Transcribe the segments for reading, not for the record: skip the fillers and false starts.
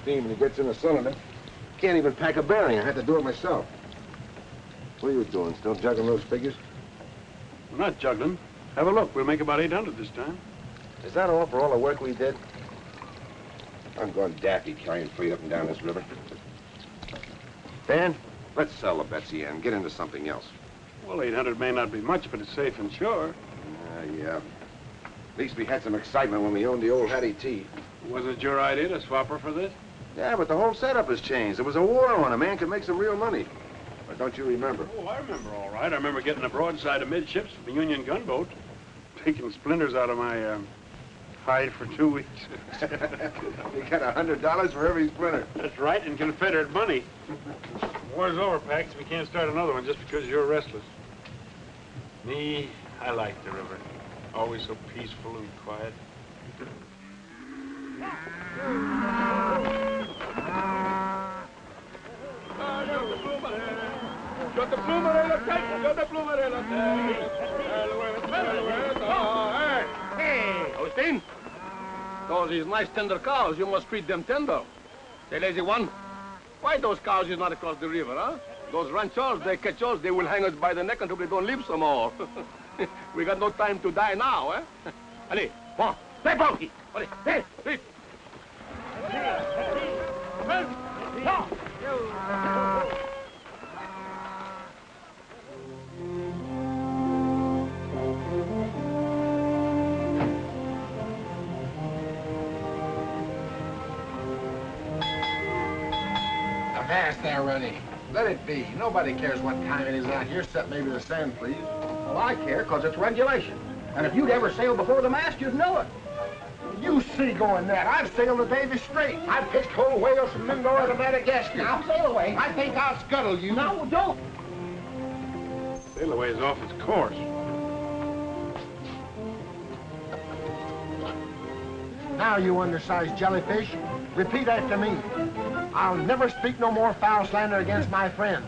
steam and he gets in a cylinder. Can't even pack a bearing. I had to do it myself. What are you doing? Still juggling those figures? We're not juggling. Have a look. We'll make about 800 this time. Is that all for all the work we did? I'm going daffy carrying freight up and down this river. Dan, let's sell the Betsy Ann. Get into something else. Well, 800 may not be much, but it's safe and sure. Yeah. At least we had some excitement when we owned the old Hattie T. Wasn't it your idea to swap her for this? Yeah, but the whole setup has changed. There was a war on. A man could make some real money. But don't you remember? Oh, I remember all right. I remember getting a broadside amidships from the Union gunboat, taking splinters out of my hide for 2 weeks. You got $100 for every splinter. That's right, in Confederate money. War's over, Pax. We can't start another one just because you're restless. Me, I like the river. Always so peaceful and quiet. Hey, Austin. Those is nice tender cows. You must treat them tender. Say, lazy one, why those cows is not across the river, huh? Those ranchers, they catch us, they will hang us by the neck until we don't live some more. We got no time to die now, eh? Allez, bon, stay funky. Allez, hey, hey. Avast there, Rennie. Let it be. Nobody cares what time it is out here, except maybe the sand, please. Well, I care, because it's regulation. And if you'd ever sailed before the mast, you'd know it. You see going that. I've sailed the Davis Strait. I've pitched whole whales from Mindoro to Madagascar. Now, sail away. I think I'll scuttle you. No, don't. Sail away is off its course. Now, you undersized jellyfish, repeat after me. I'll never speak no more foul slander against my friend.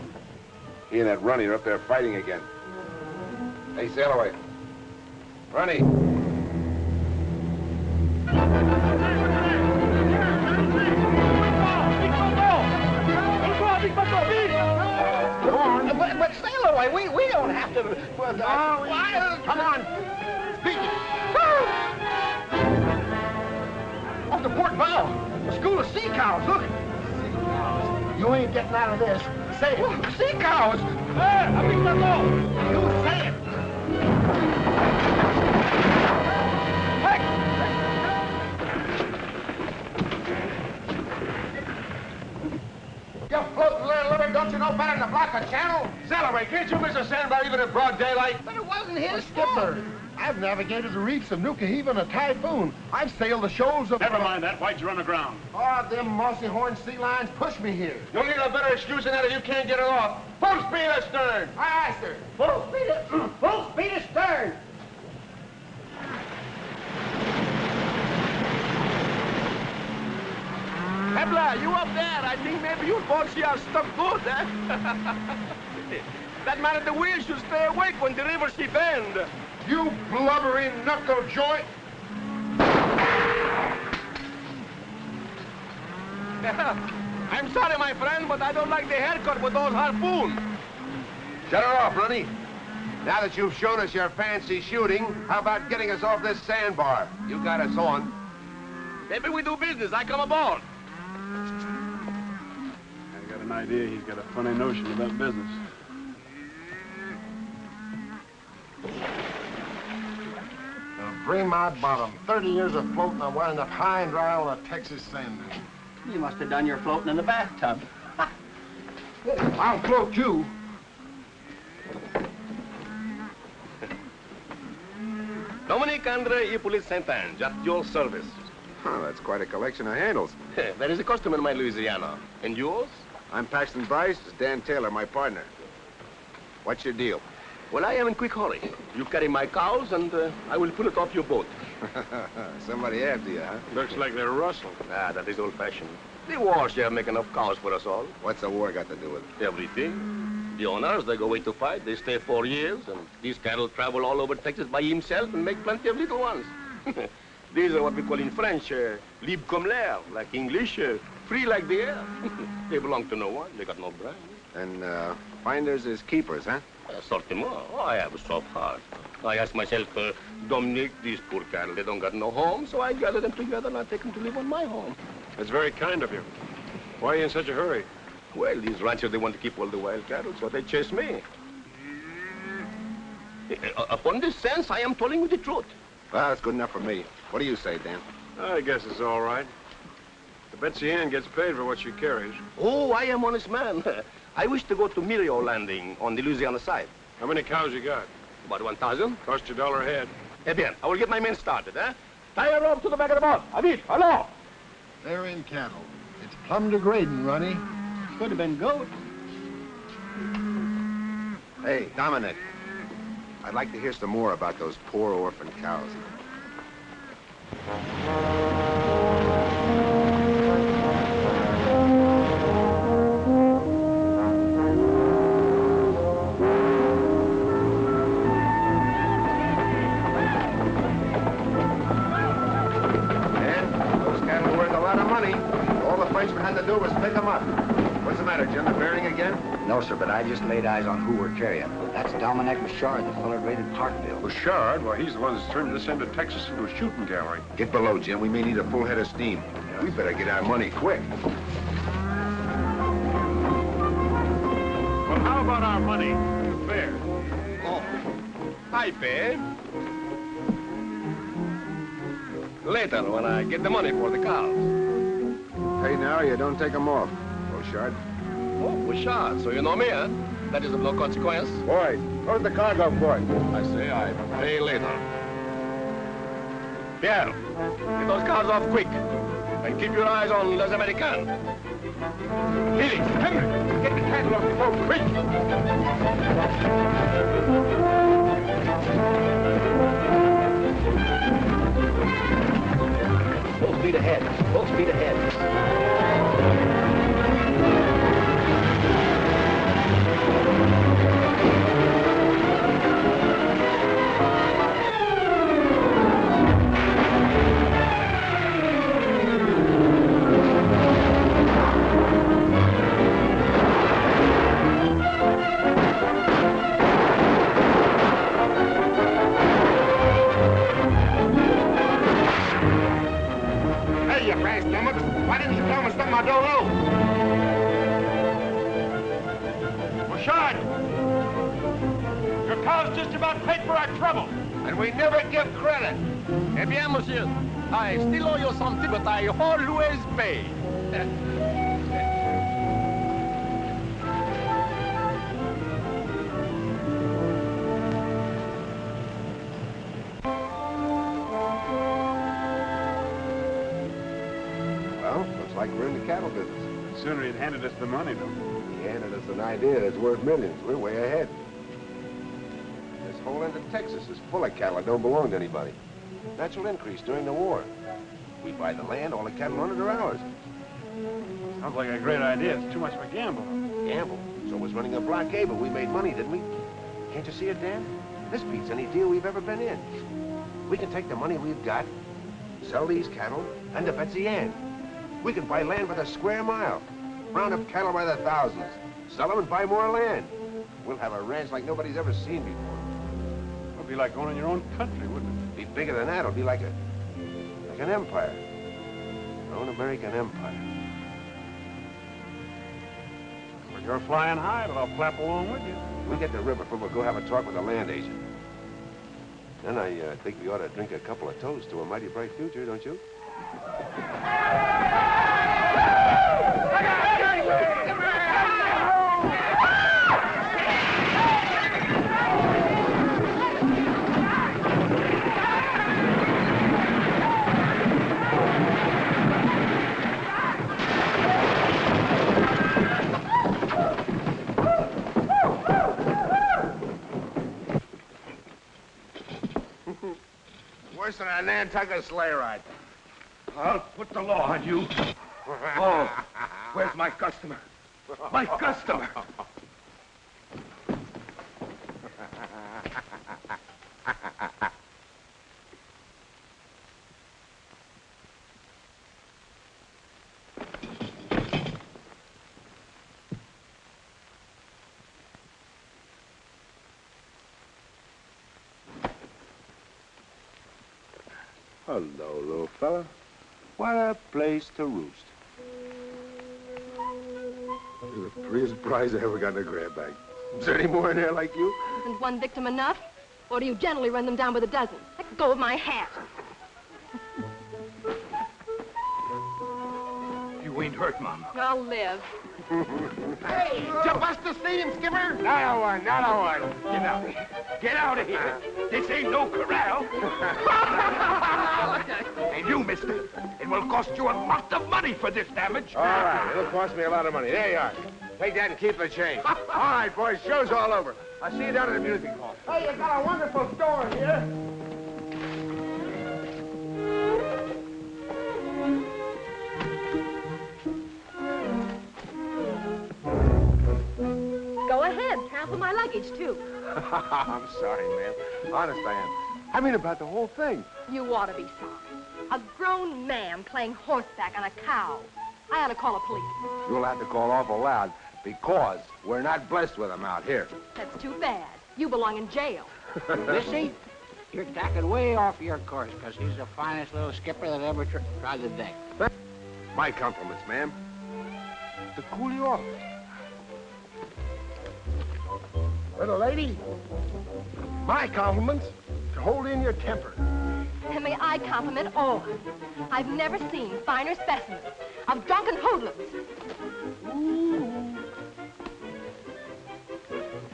He and that Runny are up there fighting again. Hey, sail away. Runny. Go on. But sail away. We don't have to. Come on. Speak it. Off the port bow. A school of sea cows. Look. You ain't getting out of this. Say it. Sea cows. Hey, I think that's all. You say it. You floating little living, don't you know better than to block a channel? Celebrate, can't you miss a sandbar even in broad daylight? But it wasn't his Skipper, I've navigated the reefs of Nuka Heave in a typhoon. I've sailed the shoals of... Never mind that. Why'd you run aground? Oh, them mossy horned sea lions pushed me here. You'll need a better excuse than that if you can't get it off. Full speed astern! Aye, aye, sir. Full speed astern. Hebla, you up there? I think maybe you both see our stuff good, eh? That man at the wheel should stay awake when the river she bend. You blubbering knuckle joint. I'm sorry, my friend, but I don't like the haircut with those harpoons. Shut her off, Runny. Now that you've shown us your fancy shooting, how about getting us off this sandbar? You got us on. Maybe we do business. I come aboard. I got an idea he's got a funny notion about business. Bring my bottom. 30 years of floating, I'm wearing up high and dry on a Texas sand dune. You must have done your floating in the bathtub. I'll float too. Dominique Andre Hippolyte Saint-Ange, at your service. Oh, that's quite a collection of handles. That is a custom in my Louisiana. And yours? I'm Paxton Bryce. It's Dan Taylor, my partner. What's your deal? Well, I am in quick hurry. You carry my cows, and I will pull it off your boat. Somebody after you, huh? Looks like they're rustlers. Ah, that is old-fashioned. The war shall make enough cows for us all. What's the war got to do with it? Everything. The owners, they go away to fight. They stay 4 years, and these cattle travel all over Texas by himself and make plenty of little ones. These are what we call in French, libre comme l'air, like English, free like the air. They belong to no one. They got no brand. And finders is keepers, huh? Certainement. Oh, I have a soft heart. I ask myself, Dominic, these poor cattle, they don't got no home, so I gather them together and I take them to live on my home. That's very kind of you. Why are you in such a hurry? Well, these ranchers, they want to keep all the wild cattle, so they chase me. Upon this sense, I am telling you the truth. Well, that's good enough for me. What do you say, Dan? I guess it's all right. The Betsy Ann gets paid for what she carries. Oh, I am honest man. I wish to go to Mirio Landing on the Louisiana side. How many cows you got? About 1,000. Cost you $1 a head. Eh bien, I will get my men started, eh? Tie a rope to the back of the boat. Avit, hello! They're in cattle. It's plumb degrading, Ronnie. Could have been goats. Hey, Dominic. I'd like to hear some more about those poor orphan cows. Frenchman had to do was pick them up. What's the matter, Jim? The bearing again? No, sir, but I just laid eyes on who we're carrying. That's Dominic Bouchard, the fellow raided Parkville. Bouchard? Well, he's the one that's turned this end of Texas into a shooting gallery. Get below, Jim. We may need a full head of steam. We better get our money quick. Well, how about our money? The fare. Oh, I pay. Later, when I get the money for the cows. Pay now or you don't take them off, Bouchard. Oh, Bouchard, so you know me, huh? That is of no consequence. Boy, load the cargo, boy. I say I pay later. Pierre, get those cars off quick. And keep your eyes on Les Americans. Felix, Henry, get the cattle off the boat, quick! Full speed ahead. Full speed ahead. Why didn't you tell me something I don't know? Bouchard! Your cow's just about paid for our trouble. And we never give credit. Eh bien, monsieur, I still owe you something, but I always pay. Well, looks like we're in the cattle business. Sooner he'd handed us the money, though. He handed us an idea that's worth millions. We're way ahead. This whole end of Texas is full of cattle that don't belong to anybody. Natural increase during the war. We buy the land, all the cattle on it are ours. Sounds like a great idea. It's too much of a gamble. Gamble. So was running a blockade, but we made money, didn't we? Can't you see it, Dan? This beats any deal we've ever been in. We can take the money we've got, sell these cattle, and the Betsy Ann. We can buy land by the square mile, round up cattle by the thousands, sell them and buy more land. We'll have a ranch like nobody's ever seen before. It'd be like owning your own country, wouldn't it? Be bigger than that. It'll be like an empire. Our own American empire. Well, you're flying high, but I'll clap along with you. We'll get the river, but we'll go have a talk with the land agent. Then I think we ought to drink a couple of toasts to a mighty bright future, don't you? Worse than a Nantucket sleigh ride. I'll put the law on you. Oh, where's my customer? My customer! Hello, little fella. What a place to roost. You're the prettiest prize I ever got in a grab bag. Is there any more in there like you? Isn't one victim enough? Or do you generally run them down by the dozen? Let go of my hat. You ain't hurt, Mama. I'll live. Hey, did you bust the steam, Skipper? Not a one, not a one. Get out of here. Get out of here. This ain't no corral. And you, mister, it will cost you a lot of money for this damage. All right, it'll cost me a lot of money. There you are. Take that and keep the change. All right, boys, show's all over. I'll see you down at the music hall. Hey, you got a wonderful store here. Go ahead. Half of my luggage, too. I'm sorry, ma'am. Honest, I am. I mean about the whole thing. You ought to be sorry. A grown man playing horseback on a cow. I ought to call a police. You'll have to call awful loud because we're not blessed with them out here. That's too bad. You belong in jail. Missy, you're tacking way off your course, because he's the finest little skipper that ever tried the deck. My compliments, ma'am. To cool you off. Little lady, my compliments to hold in your temper. And may I compliment all. I've never seen finer specimens of drunken hoodlums. Ooh.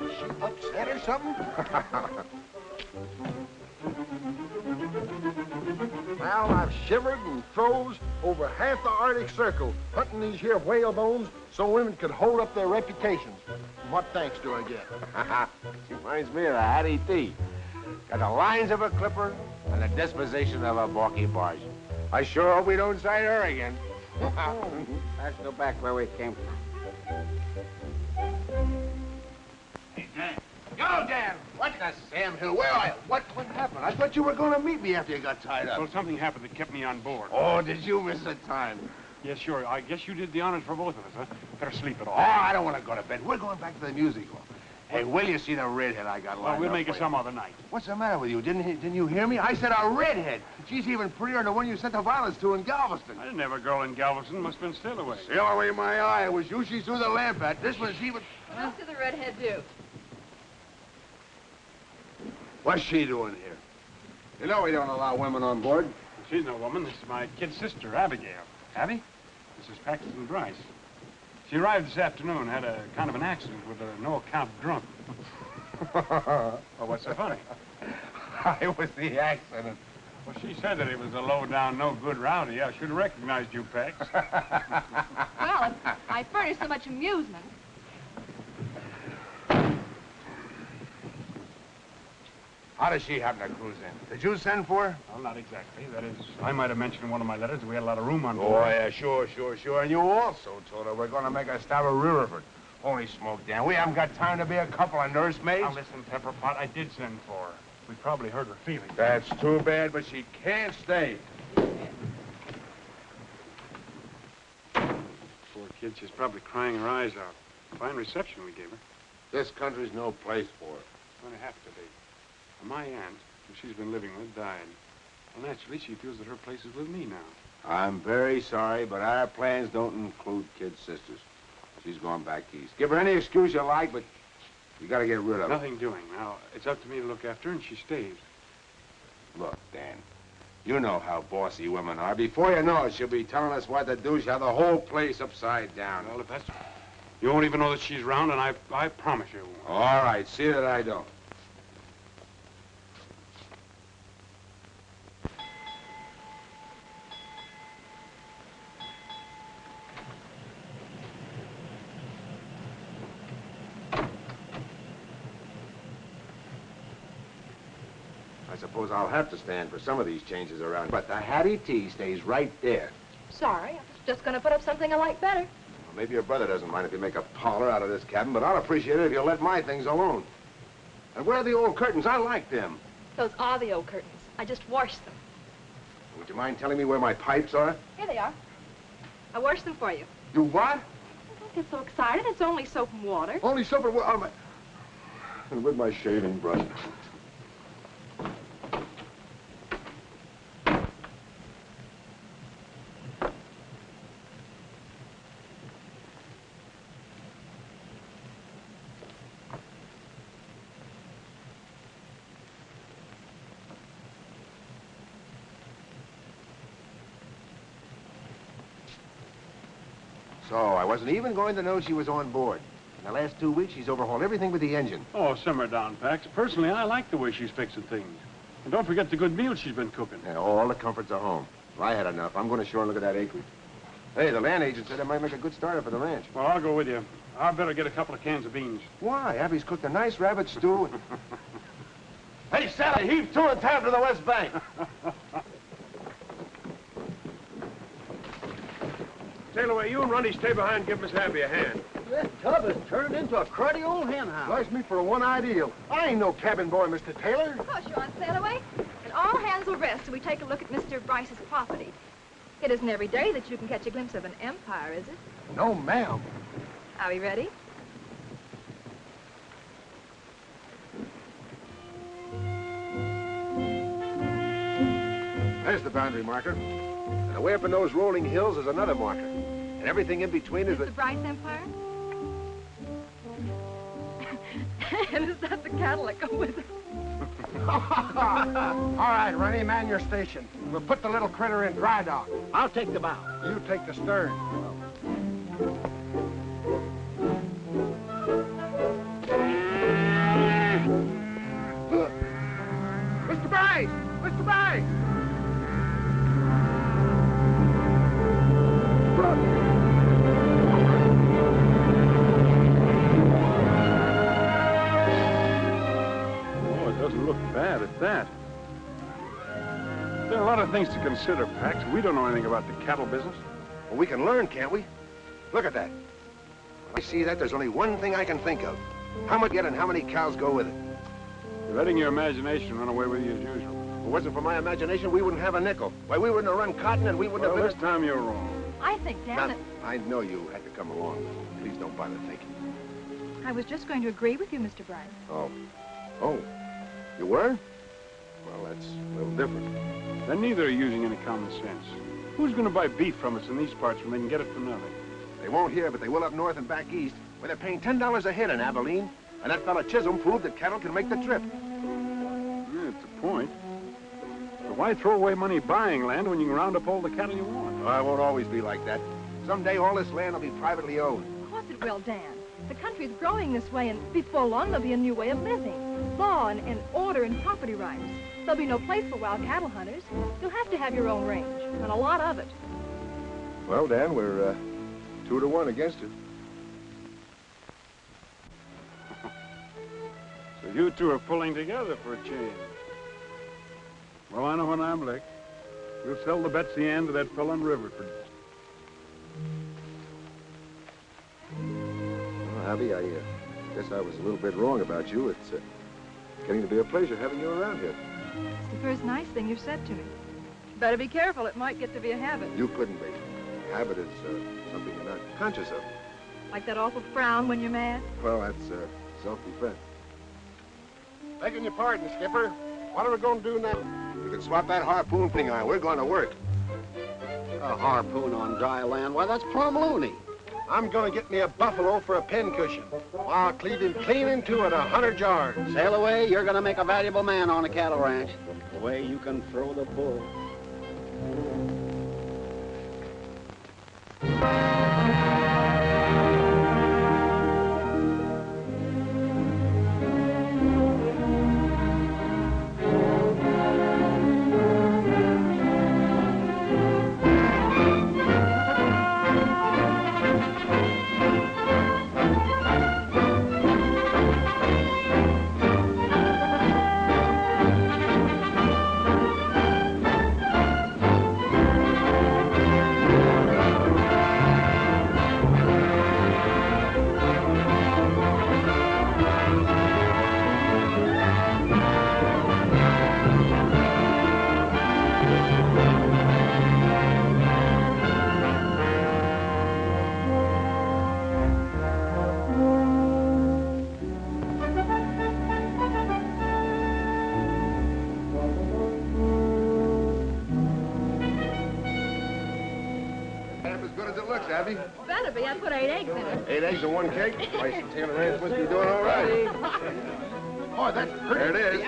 Is she upset or something? Well, I've shivered and froze over half the Arctic Circle hunting these here whale bones so women could hold up their reputations. And what thanks do I get? Reminds me of the Hattie T. Got the lines of a clipper and the disposition of a balky barge. I sure hope we don't sight her again. Let's go back where we came from. Hey, Dan. Yo, Dan! What the Sam Hill? Where are you? What happened? I thought you were going to meet me after you got tied up. Well, something happened that kept me on board. Oh, did you miss the time? Yes, sure. I guess you did the honors for both of us, huh? Better sleep it Oh, off. I don't want to go to bed. We're going back to the music hall. Hey, will you see the redhead I got lined Well, we'll up make it for some you? other night. What's the matter with you? Didn't you hear me? I said a redhead. She's even prettier than the one you sent the violets to in Galveston. I didn't have a girl in Galveston. Must have been Stillaway. Sail away my eye. It was you she threw the lamp at. This one's even... What else did the redhead do? What's she doing here? You know we don't allow women on board. She's no woman. This is my kid sister, Abigail. Abby? This is Paxton Bryce. She arrived this afternoon, had a kind of an accident with a no-account drunk. Well, what's so funny? I was the accident. Well, she said that it was a low-down, no-good rowdy. I should have recognized you, Pax. Well, if I furnish so much amusement. How does she happen to cruise in? Did you send for her? Well, not exactly. That is, I might have mentioned in one of my letters that we had a lot of room on Oh, board. yeah, sure. And you also told her we're going to make a stop at Riverford. Holy smoke, Dan. We haven't got time to be a couple of nursemaids. Now, listen, Pepperpot, I did send for her. We probably hurt her feelings. That's too bad, but she can't stay. Poor kid, she's probably crying her eyes out. Fine reception we gave her. This country's no place for her. It's going to have to be. My aunt, who she's been living with, died. Well, naturally, she feels that her place is with me now. I'm very sorry, but our plans don't include kid sisters. She's going back east. Give her any excuse you like, but you got to get rid of her. Nothing doing. Now, it's up to me to look after her, and she stays. Look, Dan, you know how bossy women are. Before you know it, she'll be telling us what to do. She'll have the whole place upside down. Well, if that's... You won't even know that she's around, and I promise you won't. All right, see that I don't. I suppose I'll have to stand for some of these changes around. But the Hattie T stays right there. Sorry, I was just going to put up something I like better. Well, maybe your brother doesn't mind if you make a parlor out of this cabin, but I'll appreciate it if you'll let my things alone. And where are the old curtains? I like them. Those are the old curtains. I just washed them. Would you mind telling me where my pipes are? Here they are. I washed them for you. You what? Don't get so excited. It's only soap and water. Only soap and water. And with my shaving brush. So I wasn't even going to know she was on board. In the last 2 weeks, she's overhauled everything with the engine. Oh, simmer down, Pax. Personally, I like the way she's fixing things. And don't forget the good meals she's been cooking. Yeah, all the comforts are home. If I had enough, I'm going ashore and look at that acreage. Hey, the land agent said it might make a good starter for the ranch. Well, I'll go with you. I better get a couple of cans of beans. Why? Abby's cooked a nice rabbit stew. Hey, Sally, heave 2 and tab to the west bank. Sail away. You and Runty stay behind and give Miss Abby a hand. This tub has turned into a cruddy old hen house. Bless me for one ideal. I ain't no cabin boy, Mr. Taylor. Of course you aren't, Sailaway. And all hands will rest till we take a look at Mr. Bryce's property. It isn't every day that you can catch a glimpse of an empire, is it? No, ma'am. Are we ready? There's the boundary marker. And away up in those rolling hills is another marker. And everything in between is the Bryce Empire? And is that the cattle that go with it? All right, Runny, man your station. We'll put the little critter in dry dock. I'll take the bow. You take the stern. Mr. Bryce! Mr. Bryce! Oh, it doesn't look bad at that. There are a lot of things to consider, Pax. We don't know anything about the cattle business. Well, we can learn, can't we? Look at that. When I see that, there's only one thing I can think of. How much get and how many cows go with it? You're letting your imagination run away with you as usual. If it wasn't for my imagination, we wouldn't have a nickel. Why, we wouldn't have run cotton and we wouldn't Well, have this time you're wrong. I think, Dan, Now, that I know you had to come along. Please don't bother thinking. I was just going to agree with you, Mr. Bryce. Oh. Oh. You were? Well, that's a little different. Then neither are using any common sense. Who's going to buy beef from us in these parts when they can get it for nothing? They won't here, but they will up north and back east, where they're paying $10 a head in Abilene. And that fella Chisholm proved that cattle can make the trip. Yeah, it's a point. But why throw away money buying land when you can round up all the cattle you want? Oh, it won't always be like that. Someday all this land will be privately owned. Of course it will, Dan. The country's growing this way, and before long there'll be a new way of living. Law and order and property rights. There'll be no place for wild cattle hunters. You'll have to have your own range, and a lot of it. Well, Dan, we're 2 to 1 against it. So you two are pulling together for a change. Well, I know when I'm licked. We'll sell the Betsy Ann to that fellow in Riverford. Well, Abby, I guess I was a little bit wrong about you. It's getting to be a pleasure having you around here. It's the first nice thing you've said to me. Better be careful. It might get to be a habit. You couldn't be. Habit is something you're not conscious of. Like that awful frown when you're mad. Well, that's self-defense. Begging your pardon, Skipper. What are we going to do now? You can swap that harpoon thing on. We're going to work. A harpoon on dry land? Why, that's plumb loony. I'm going to get me a buffalo for a pincushion. I'll cleave him clean into it 100 yards. Sail away, you're going to make a valuable man on a cattle ranch. The way you can throw the bull. Abby? Better be. I put 8 eggs in it. 8 eggs and 1 cake? Why, Taylor Ranch must be doing all right. Boy, that's pretty. There it is.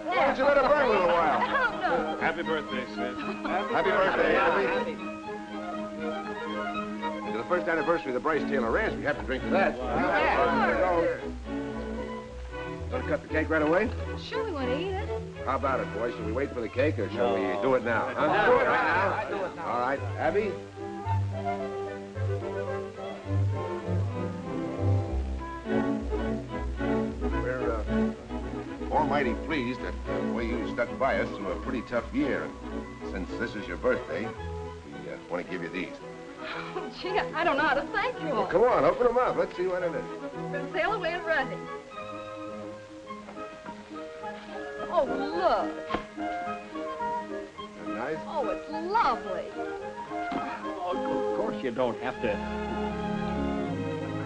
Why don't you let it burn a little while? Oh, no. Happy birthday, Sid. Happy birthday, Abby. the first anniversary of the Bryce Taylor Ranch. We have to drink to that. Sure. Want to cut the cake right away? Sure, we want to eat it. How about it, boys? Shall we wait for the cake, or shall we do it now? Huh? Do it right now. Do it now. All right. Abby? We're almighty pleased at the way you stuck by us through a pretty tough year. Since this is your birthday, we want to give you these. Oh, gee, I don't know how to thank you all. Well, come on, open them up. Let's see what it is. Sail away and run it. Oh, look. Isn't that nice? Oh, it's lovely. Oh, of course you don't have to.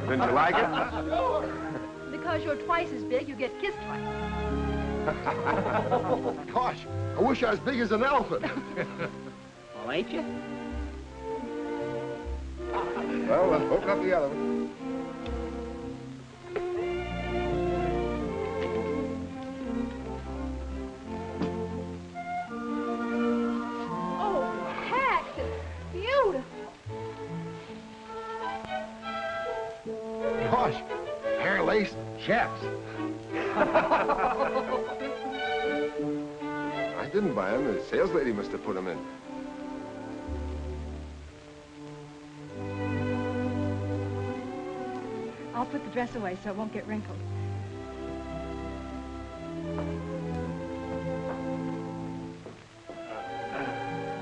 Didn't you like it? Sure. Because you're twice as big, you get kissed twice. Gosh, I wish I was big as an elephant. Well, ain't you? Well, open up the other one. Oh, Pax, it's beautiful. Gosh, hair lace chaps. I didn't buy them. The sales lady must have put them in. I'll put the dress away so it won't get wrinkled.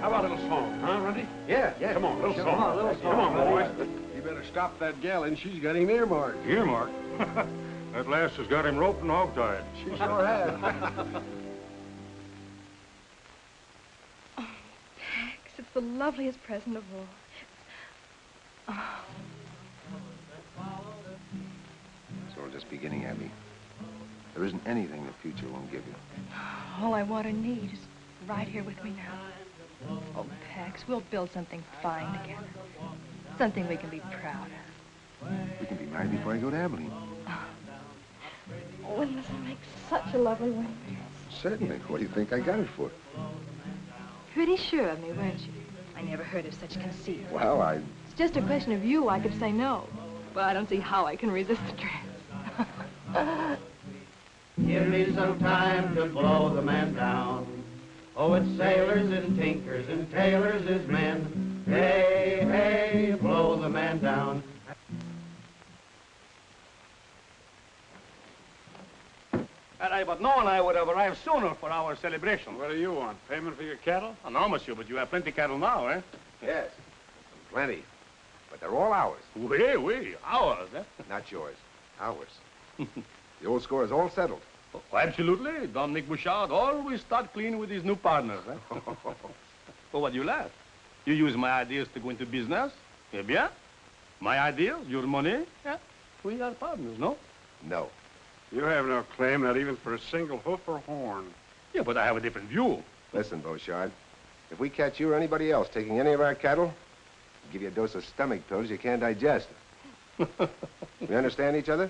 How about a little song, huh, Randy? Yeah. Come on, little Come song. on, little Come on, boys. You better stop that gal, and she's got him earmarked. Earmark. That lass has got him roped and hog-tied. She sure has. Pax, it's the loveliest present of all. Oh, It's all just beginning, Abby. There isn't anything the future won't give you. all I want or need is right here with me now. Oh, Pax, we'll build something fine together. Something we can be proud of. We can be married before I go to Abilene. Oh, wouldn't this make such a lovely ring? Certainly. What do you think I got it for? Pretty sure of me, weren't you? I never heard of such conceit. Well, It's just a question of you. I could say no. But I don't see how I can resist the dress. Give me some time to blow the man down. Oh, it's sailors and tinkers and tailors is men. Hey, hey, blow the man down. But no one I would have arrived sooner for our celebration. What do you want? Payment for your cattle? Oh, no, monsieur, but you have plenty cattle now, eh? yes, plenty. But they're all ours. Oui, ours, eh? Not yours. Ours. The old score is all settled. Oh, absolutely. Dominic Bouchard always start clean with his new partners, eh? Well, what do you laugh? You use my ideas to go into business? Eh bien? My ideas, your money? Yeah. We are partners, no? No. You have no claim, not even for a single hoof or horn. Yeah, but I have a different view. Listen, Beauchard. If we catch you or anybody else taking any of our cattle, we'll give you a dose of stomach pills you can't digest. We understand each other?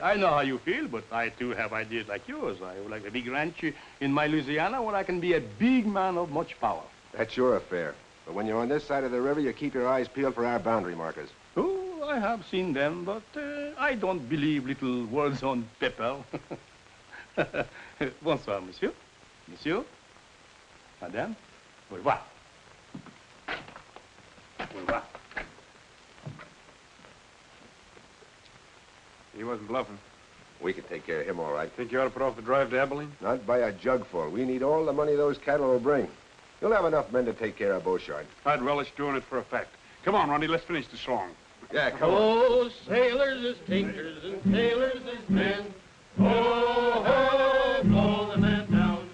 I know how you feel, but I too have ideas like yours. I would like a big ranch in my Louisiana where I can be a big man of much power. That's your affair. But when you're on this side of the river, you keep your eyes peeled for our boundary markers. Oh, I have seen them, but I don't believe little words on paper. Bonsoir, monsieur. Monsieur. Madame. Au revoir. Au revoir. He wasn't bluffing. We can take care of him all right. Think you ought to put off the drive to Abilene? Not by a jugful. We need all the money those cattle will bring. You'll have enough men to take care of Beauchard. I'd relish doing it for a fact. Come on, Ronnie, let's finish the song. Yeah, come on. Oh, sailors is tinkers and tailors is men. Oh, ho, blow the man down.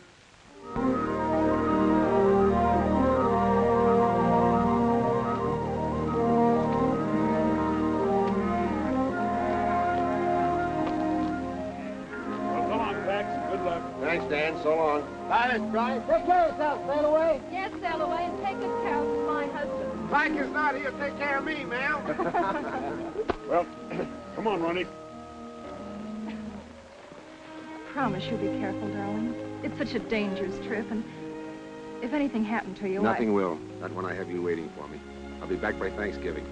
Well, come on, Pax. Good luck. Thanks, Dan. So long. Bye, Miss Bryce. Take care of yourself, sail away. Yes, sail away and take good care of my husband. Mike is not here. Take care of me, ma'am. Well, come on, Ronnie. Promise you'll be careful, darling. It's such a dangerous trip, and if anything happened to you, Nothing will. Not when I have you waiting for me. I'll be back by Thanksgiving.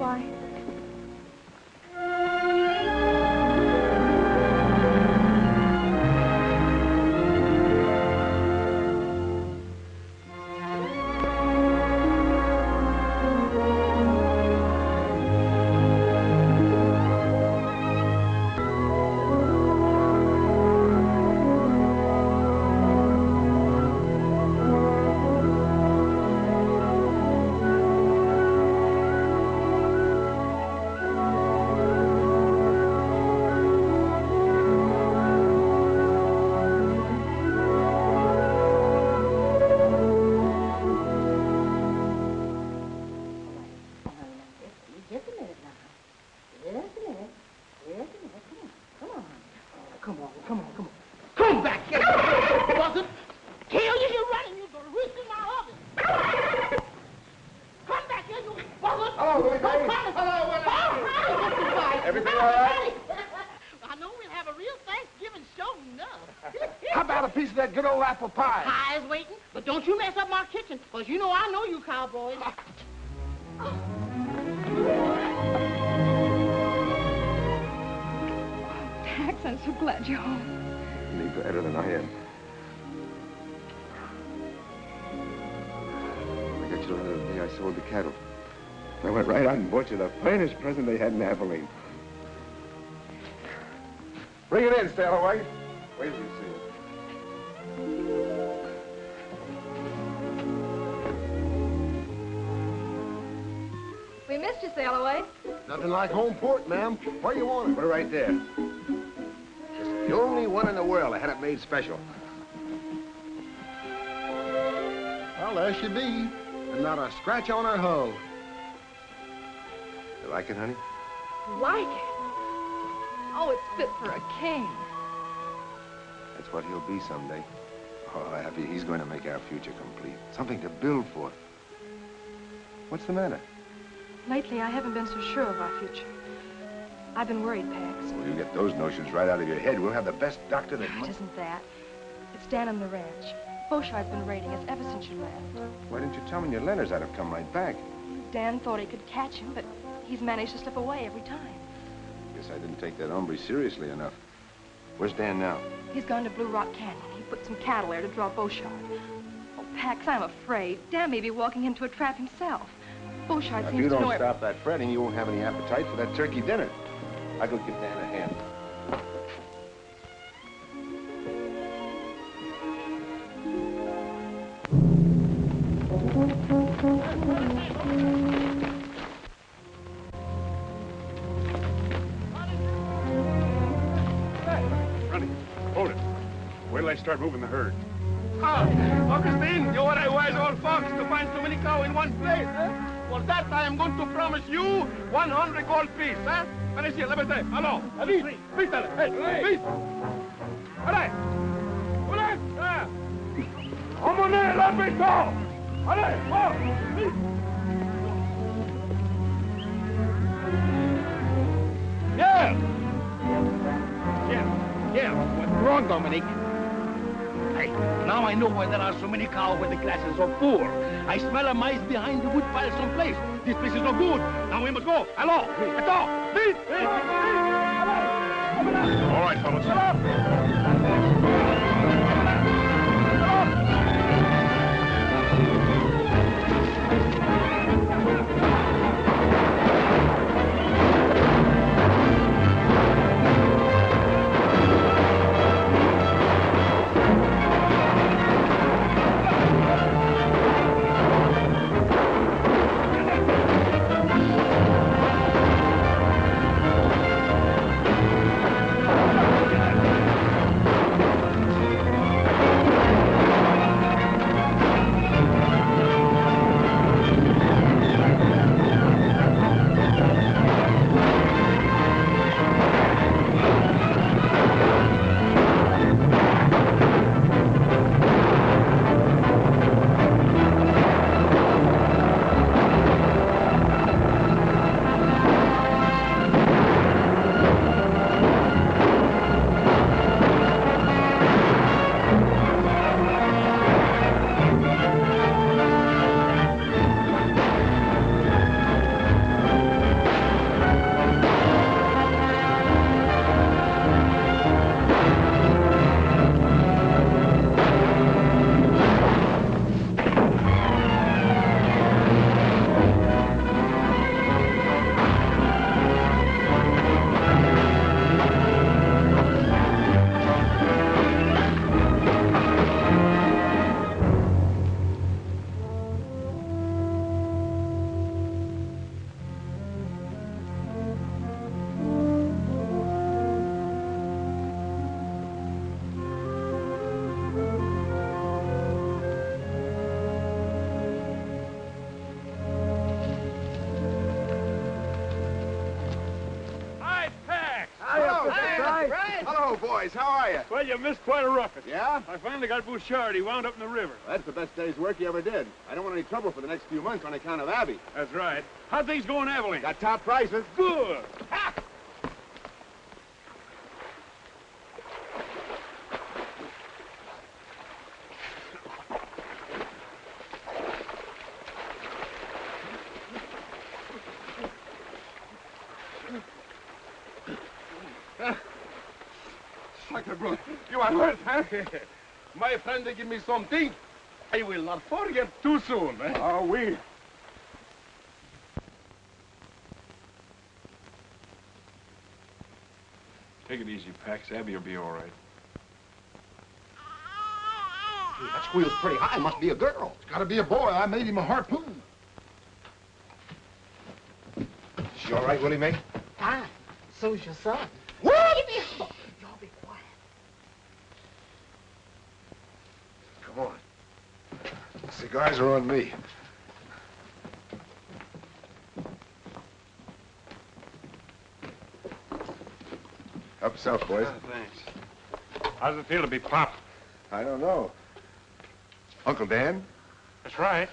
Why? Just a minute now. Just a minute. Just a minute. Come on. Come on. Come on. Come on. Come back here, you buzzard. Tell you you're running. You're going to risk in my office. Come back here, you buzzard. Hello, Louis. Hello, Everything all right? I know we'll have a real Thanksgiving show enough. How about a piece of that good old apple pie? Pie is waiting, but don't you mess up my kitchen, because you know I know you cowboys. Tex, I'm so glad you're home. Any better than I am. I got you the other day I sold the cattle. I went right out and bought you the finest present they had in Abilene. Bring it in, Stalloway. Wait till you see it. We missed you, Sailaway. Nothing like home port, ma'am. Where you want it? Put it right there. It's the only one in the world I had it made special. Well, there she be. And not a scratch on her hull. You like it, honey? Like it? Oh, it's fit for a king. That's what he'll be someday. Oh, Abby, he's going to make our future complete. Something to build for. What's the matter? Lately, I haven't been so sure of our future. I've been worried, Pax. Well, you get those notions right out of your head. We'll have the best doctor that... It isn't that. It's down on the ranch. Beauchart's been raiding us ever since you left. Why didn't you tell me your letters? I'd have come right back. Dan thought he could catch him, but he's managed to slip away every time. Guess I didn't take that hombre seriously enough. Where's Dan now? He's gone to Blue Rock Canyon. He put some cattle there to draw Beauchart. Oh, Pax, I'm afraid. Dan may be walking into a trap himself. Beauchart If seems you to know don't stop that fretting, you won't have any appetite for that turkey dinner. I'll go give Dan a hand. Running. Hold it. Wait till I start moving the herd. Augustine, you are a wise old fox to find so many cows in one place, eh? For that, I am going to promise you 100 gold piece, eh? Allez, let me say, hello. Vite, vite, hey, vite. Allez. Allez, ah. Emmenez la béton. Allez, oh, vite. Yeah. What's wrong, Dominic? Hey, now I know why there are so many cows when the glass is so full. I smell a mice behind the wood pile someplace. This place is no good. Now we must go. Hello. Attends. Vite. All right, fellas. Bryce. Hello, boys. How are you? Well, you missed quite a roughing. Yeah? I finally got Bouchard. He wound up in the river. That's the best day's work you ever did. I don't want any trouble for the next few months on account of Abby. That's right. How'd things go in Abilene? Got top prices. Good. Ha! Sucker, bro. You are hurt, huh? My friend, they give me something. I will not forget too soon. Eh? Oh, we. Take it easy, Pax. Abby will be all right. That squeal's pretty high. Must be a girl. It's gotta be a boy. I made him a harpoon. She all right, Willie Mae? Fine. So's your son. What? Y'all be quiet. Come on. Cigars are on me. Help yourself, boys. Thanks. How's it feel to be Pop? I don't know. Uncle Dan? That's right.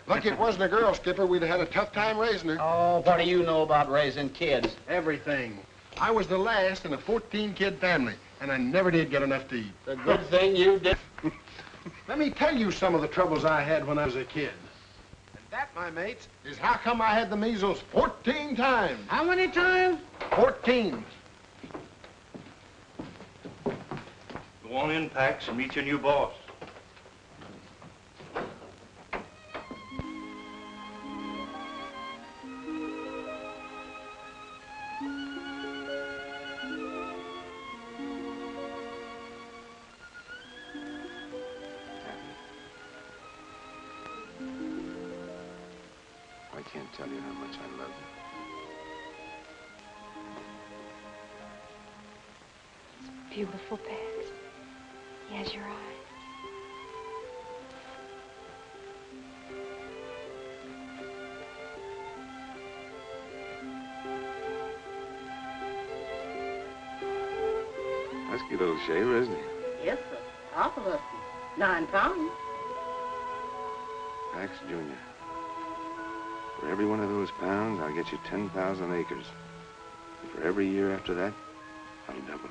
Lucky it wasn't a girl, Skipper. We'd have had a tough time raising her. Oh, what do you know about raising kids? Everything. I was the last in a 14-kid family, and I never did get enough to eat. The good thing you did. Let me tell you some of the troubles I had when I was a kid. And that, my mates, is how come I had the measles 14 times. How many times? 14. Go on in, Pax, and meet your new boss. I can't tell you how much I love you. Beautiful, Pax. He has your eyes. Husky little shaver, isn't he? Yes, sir. Awful husky. 9 pounds. Pax Jr. For every one of those pounds, I'll get you 10,000 acres. And for every year after that, I'll double it.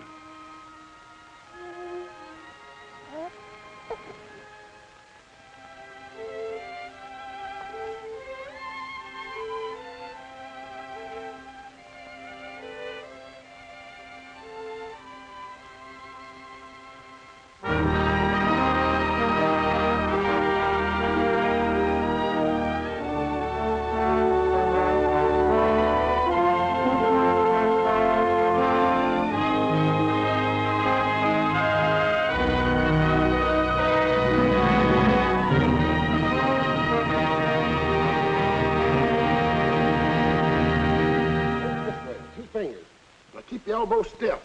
Keep the elbow stiff.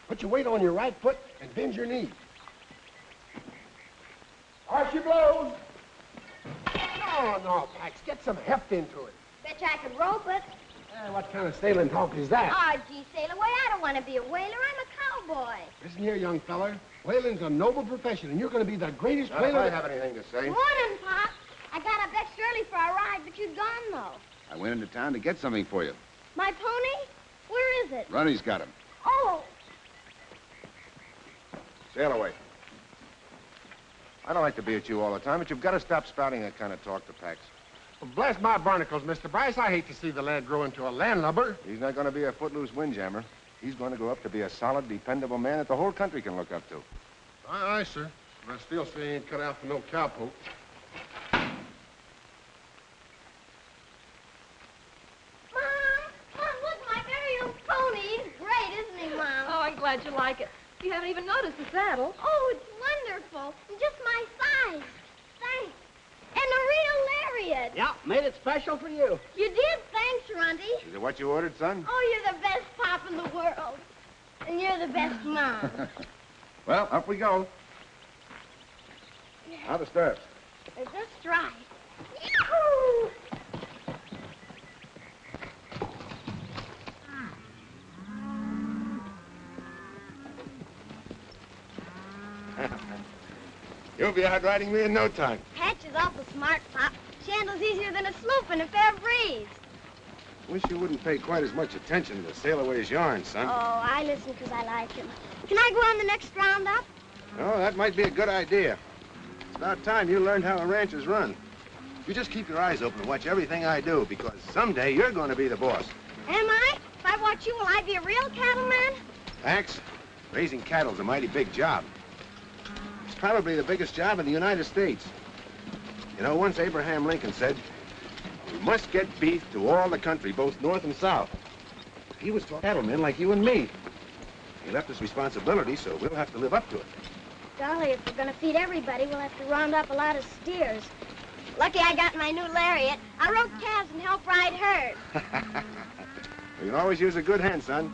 Put your weight on your right foot and bend your knee. Arch your blows. No, Pax. Get some heft into it. Bet you I could rope it. What kind of sailing talk is that? Oh, gee, sail away. I don't want to be a whaler. I'm a cowboy. Listen here, young feller. Whaling's a noble profession, and you're going to be the greatest Not whaler. if I have anything to say. Morning, Pop. I got up extra early for our ride, but you'd gone, though. I went into town to get something for you. My pony? Where is it? Ronnie's got him. Oh, Sail away. I don't like to be at you all the time, but you've got to stop spouting that kind of talk to Pax. Well, bless my barnacles, Mr. Bryce. I hate to see the lad grow into a landlubber. He's not going to be a footloose windjammer. He's going to grow up to be a solid, dependable man that the whole country can look up to. Aye, aye, sir. But I still say he ain't cut out for no cowpoke. Mom, look, my very own pony. He's great, isn't he, Mom? Oh, I'm glad you like it. You haven't even noticed the saddle. Oh, it's wonderful. And just my size. Thanks. And a real lariat. Yeah, made it special for you. You did. Thanks, Runty. Is it what you ordered, son? Oh, you're the best pop in the world. And you're the best mom. Well, up we go. How the stirrups? They're just right. Yahoo! You'll be out riding me in no time. Patch is awful smart, Pop. She handles easier than a sloop in a fair breeze. Wish you wouldn't pay quite as much attention to Sailaway's yarn, son. Oh, I listen because I like him. Can I go on the next roundup? Oh, that might be a good idea. It's about time you learned how a ranch is run. You just keep your eyes open and watch everything I do, because someday you're going to be the boss. Am I? If I watch you, will I be a real cattleman? Max, raising cattle's a mighty big job. It's probably the biggest job in the United States. You know, once Abraham Lincoln said, "We must get beef to all the country, both north and south." He was talking to cattlemen like you and me. He left us responsibility, so we'll have to live up to it. Golly, if we're going to feed everybody, we'll have to round up a lot of steers. Lucky I got my new lariat. I rope calves and help ride herd. You can always use a good hand, son.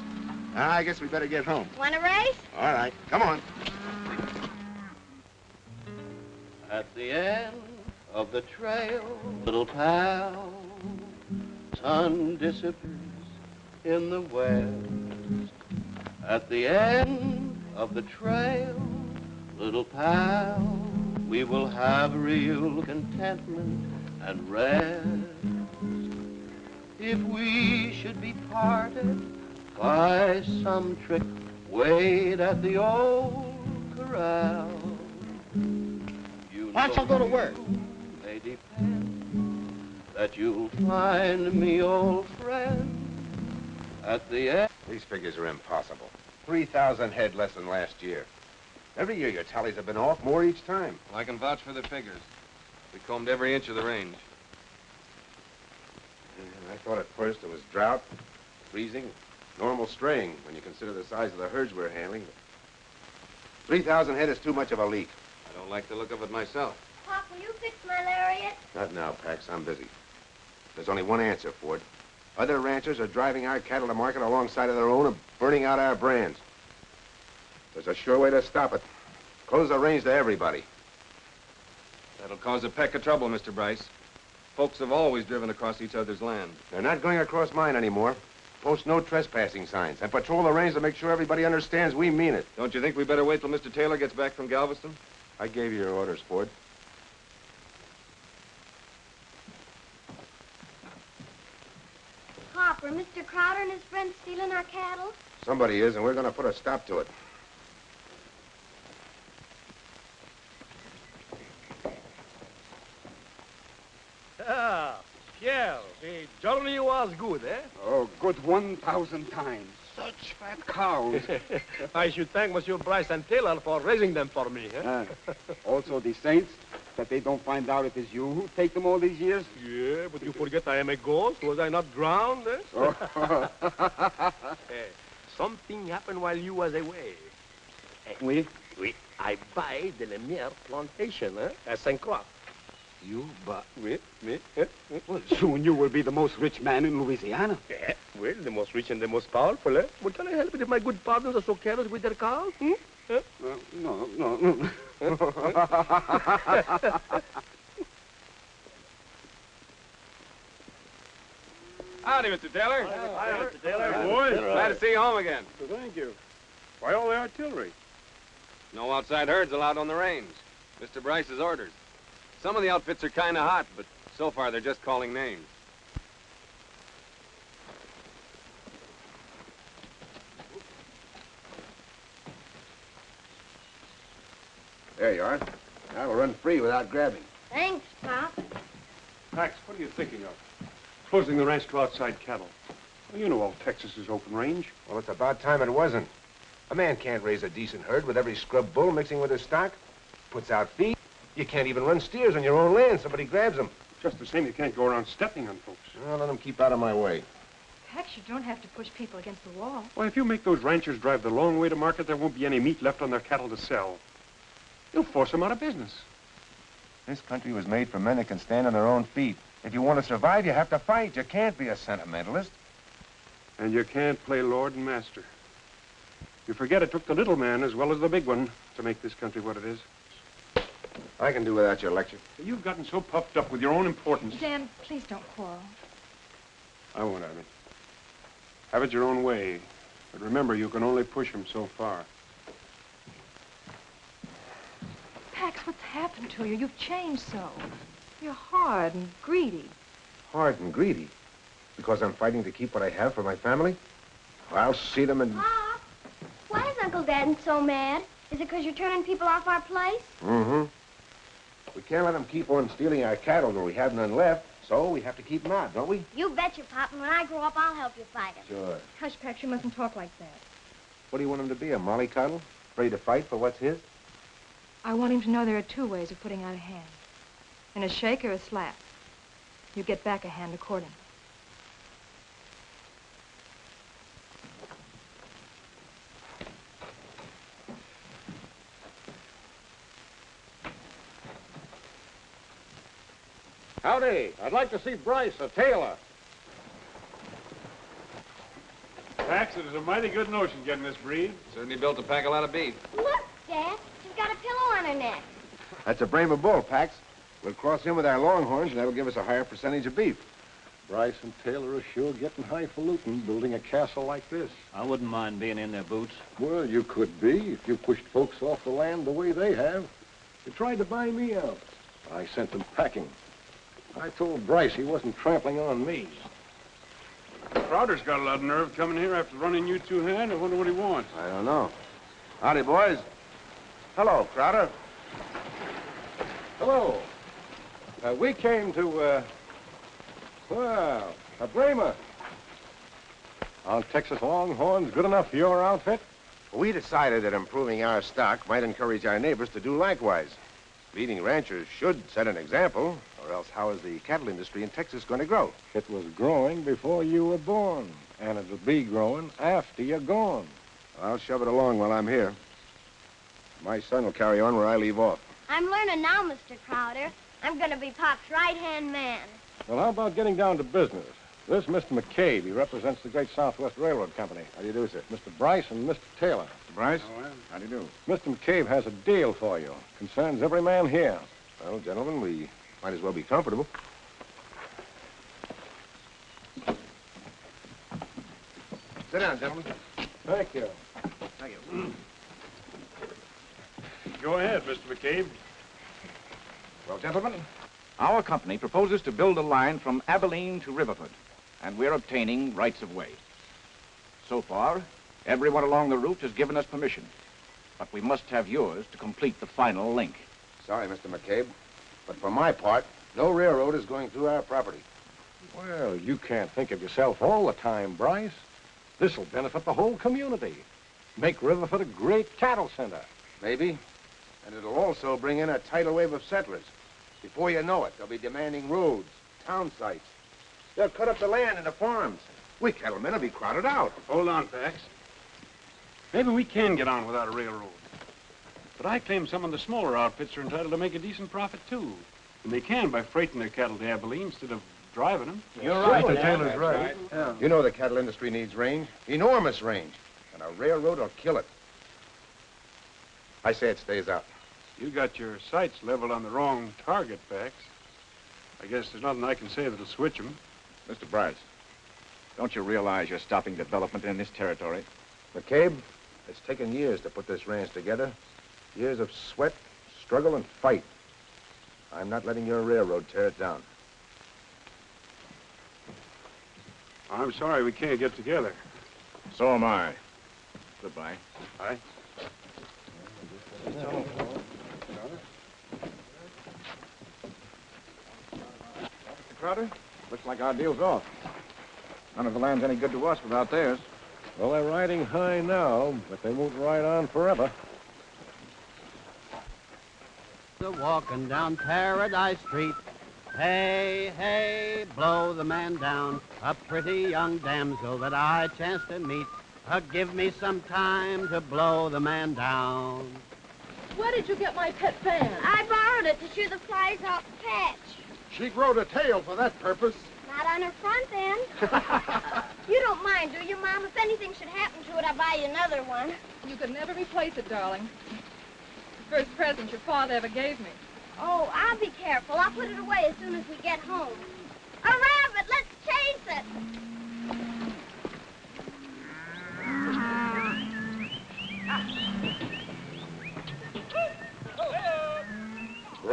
I guess we better get home. Want a race? All right, come on. At the end of the trail, little pal, sun disappears in the west. At the end of the trail, little pal, we will have real contentment and rest. If we should be parted by some trick, wait at the old corral. Why don't you go to work? May depend that you'll find me, old friend, at the end. These figures are impossible. 3,000 head less than last year. Every year your tallies have been off more each time. Well, I can vouch for the figures. We combed every inch of the range. I thought at first it was drought, freezing, normal straying when you consider the size of the herds we're handling. 3,000 head is too much of a leak. I don't like the look of it myself. Pop, will you fix my lariat? Not now, Pax. I'm busy. There's only one answer, Ford. Other ranchers are driving our cattle to market alongside of their own and burning out our brands. There's a sure way to stop it. Close the range to everybody. That'll cause a peck of trouble, Mr. Bryce. Folks have always driven across each other's land. They're not going across mine anymore. Post no trespassing signs and patrol the range to make sure everybody understands we mean it. Don't you think we better wait till Mr. Taylor gets back from Galveston? I gave you your orders, Ford. Pop, are Mr. Crowder and his friends stealing our cattle? Somebody is, and we're going to put a stop to it. Ah, Pierre, the journey was good, eh? Oh, good 1,000 times. Such fat cows. I should thank Monsieur Bryce and Taylor for raising them for me, eh? Also the saints, that they don't find out it is you who take them all these years. Yeah, but you forget I am a ghost. Was I not drowned, eh? Oh. Something happened while you was away. Oui? Oui. I buy the Lemire plantation, at St. Croix. You, but... Oui. Well, soon you will be the most rich man in Louisiana. Yeah, well, the most rich and the most powerful, eh? But can I help it if my good partners are so careless with their cows? Hmm? Eh? No. Howdy, Mr. Taylor. Hi, Mr. Taylor. Boys, glad to see you home again. Thank you. Why all the artillery? No outside herds allowed on the range. Mr. Bryce's orders. Some of the outfits are kind of hot, but so far they're just calling names. There you are. Now we'll run free without grabbing. Thanks, Pop. Max, what are you thinking of? Closing the ranch to outside cattle. Well, you know all Texas is open range. Well, it's about time it wasn't. A man can't raise a decent herd with every scrub bull mixing with his stock. Puts out feed. You can't even run steers on your own land. Somebody grabs them. Just the same, you can't go around stepping on folks. Well, let them keep out of my way. Heck, you don't have to push people against the wall. Well, if you make those ranchers drive the long way to market, there won't be any meat left on their cattle to sell. You'll force them out of business. This country was made for men that can stand on their own feet. If you want to survive, you have to fight. You can't be a sentimentalist. And you can't play lord and master. You forget it took the little man as well as the big one to make this country what it is. I can do without your lecture. You've gotten so puffed up with your own importance. Dan, please don't quarrel. I won't have it. Have it your own way. But remember, you can only push him so far. Pax, what's happened to you? You've changed so. You're hard and greedy. Hard and greedy? Because I'm fighting to keep what I have for my family? I'll see them and... Pop, why is Uncle Dan so mad? Is it because you're turning people off our place? Mm-hmm. We can't let them keep on stealing our cattle when we have none left, so we have to keep them out, don't we? You betcha, Pop, and when I grow up, I'll help you fight them. Sure. Hush, Pax, you mustn't talk like that. What do you want him to be, a mollycoddle? Afraid to fight for what's his? I want him to know there are two ways of putting out a hand. In a shake or a slap. You get back a hand accordingly. Howdy. I'd like to see Bryce, a tailor. Pax, it is a mighty good notion getting this breed. Certainly built to pack a lot of beef. Look, Dad, she's got a pillow on her neck. That's a Brahma bull, Pax. We'll cross in with our longhorns, and that'll give us a higher percentage of beef. Bryce and Taylor are sure getting highfalutin building a castle like this. I wouldn't mind being in their boots. Well, you could be if you pushed folks off the land the way they have. They tried to buy me out. I sent them packing. I told Bryce he wasn't trampling on me. Crowder's got a lot of nerve coming here after running you two-hand. I wonder what he wants. I don't know. Howdy, boys. Hello, Crowder. Hello. We came to, well, a Brahma. Are Texas Longhorns good enough for your outfit? We decided that improving our stock might encourage our neighbors to do likewise. Leading ranchers should set an example, or else how is the cattle industry in Texas going to grow? It was growing before you were born, and it'll be growing after you're gone. I'll shove it along while I'm here. My son will carry on where I leave off. I'm learning now, Mr. Crowder. I'm going to be Pop's right-hand man. Well, how about getting down to business? This is Mr. McCabe. He represents the Great Southwest Railroad Company. How do you do, sir? Mr. Bryce and Mr. Taylor. Mr. Bryce? Oh, well. How do you do? Mr. McCabe has a deal for you. Concerns every man here. Well, gentlemen, we might as well be comfortable. Sit down, gentlemen. Thank you. Thank you. Go ahead, Mr. McCabe. Well, gentlemen, Our company proposes to build a line from Abilene to Riverford, and we're obtaining rights of way. So far, everyone along the route has given us permission, but we must have yours to complete the final link. sorry, Mr. McCabe, but for my part, no railroad is going through our property. Well, you can't think of yourself all the time, Bryce. This'll benefit the whole community. Make Riverford a great cattle center. Maybe. And it'll also bring in a tidal wave of settlers. Before you know it, they'll be demanding roads, town sites. They'll cut up the land into farms. We cattlemen will be crowded out. Hold on, Pax. Maybe we can get on without a railroad. But I claim some of the smaller outfits are entitled to make a decent profit, too. And they can by freighting their cattle to Abilene instead of driving them. You're right. Mr. Taylor's right. Yeah. You know the cattle industry needs range, enormous range, and a railroad will kill it. I say it stays out. You got your sights leveled on the wrong target, Pax. I guess there's nothing I can say that'll switch them. Mr. Bryce, don't you realize you're stopping development in this territory? McCabe, it's taken years to put this ranch together. Years of sweat, struggle, and fight. I'm not letting your railroad tear it down. I'm sorry we can't get together. So am I. Goodbye. Aye. Mr. Crowder, looks like our deal's off. None of the land's any good to us without theirs. Well, they're riding high now, but they won't ride on forever. Walking down Paradise Street. Hey, hey, blow the man down. A pretty young damsel that I chanced to meet. Give me some time to blow the man down. Where did you get my pet fan? I borrowed it to shoo the flies off the patch. She growed a tail for that purpose. Not on her front end. You don't mind, do you, Mom? If anything should happen to it, I'll buy you another one. You could never replace it, darling. The first present your father ever gave me. Oh, I'll be careful. I'll put it away as soon as we get home. A rabbit! Let's chase it!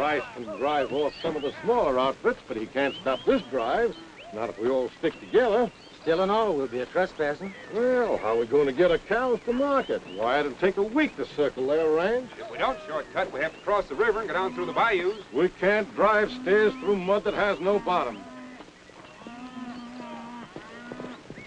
Bryce can drive off some of the smaller outfits, but he can't stop this drive. Not if we all stick together. Still and all, we'll be a trespassing. Well, how are we going to get our cows to market? Why, it'll take a week to circle their range. If we don't shortcut, we have to cross the river and go down through the bayous. We can't drive steers through mud that has no bottom.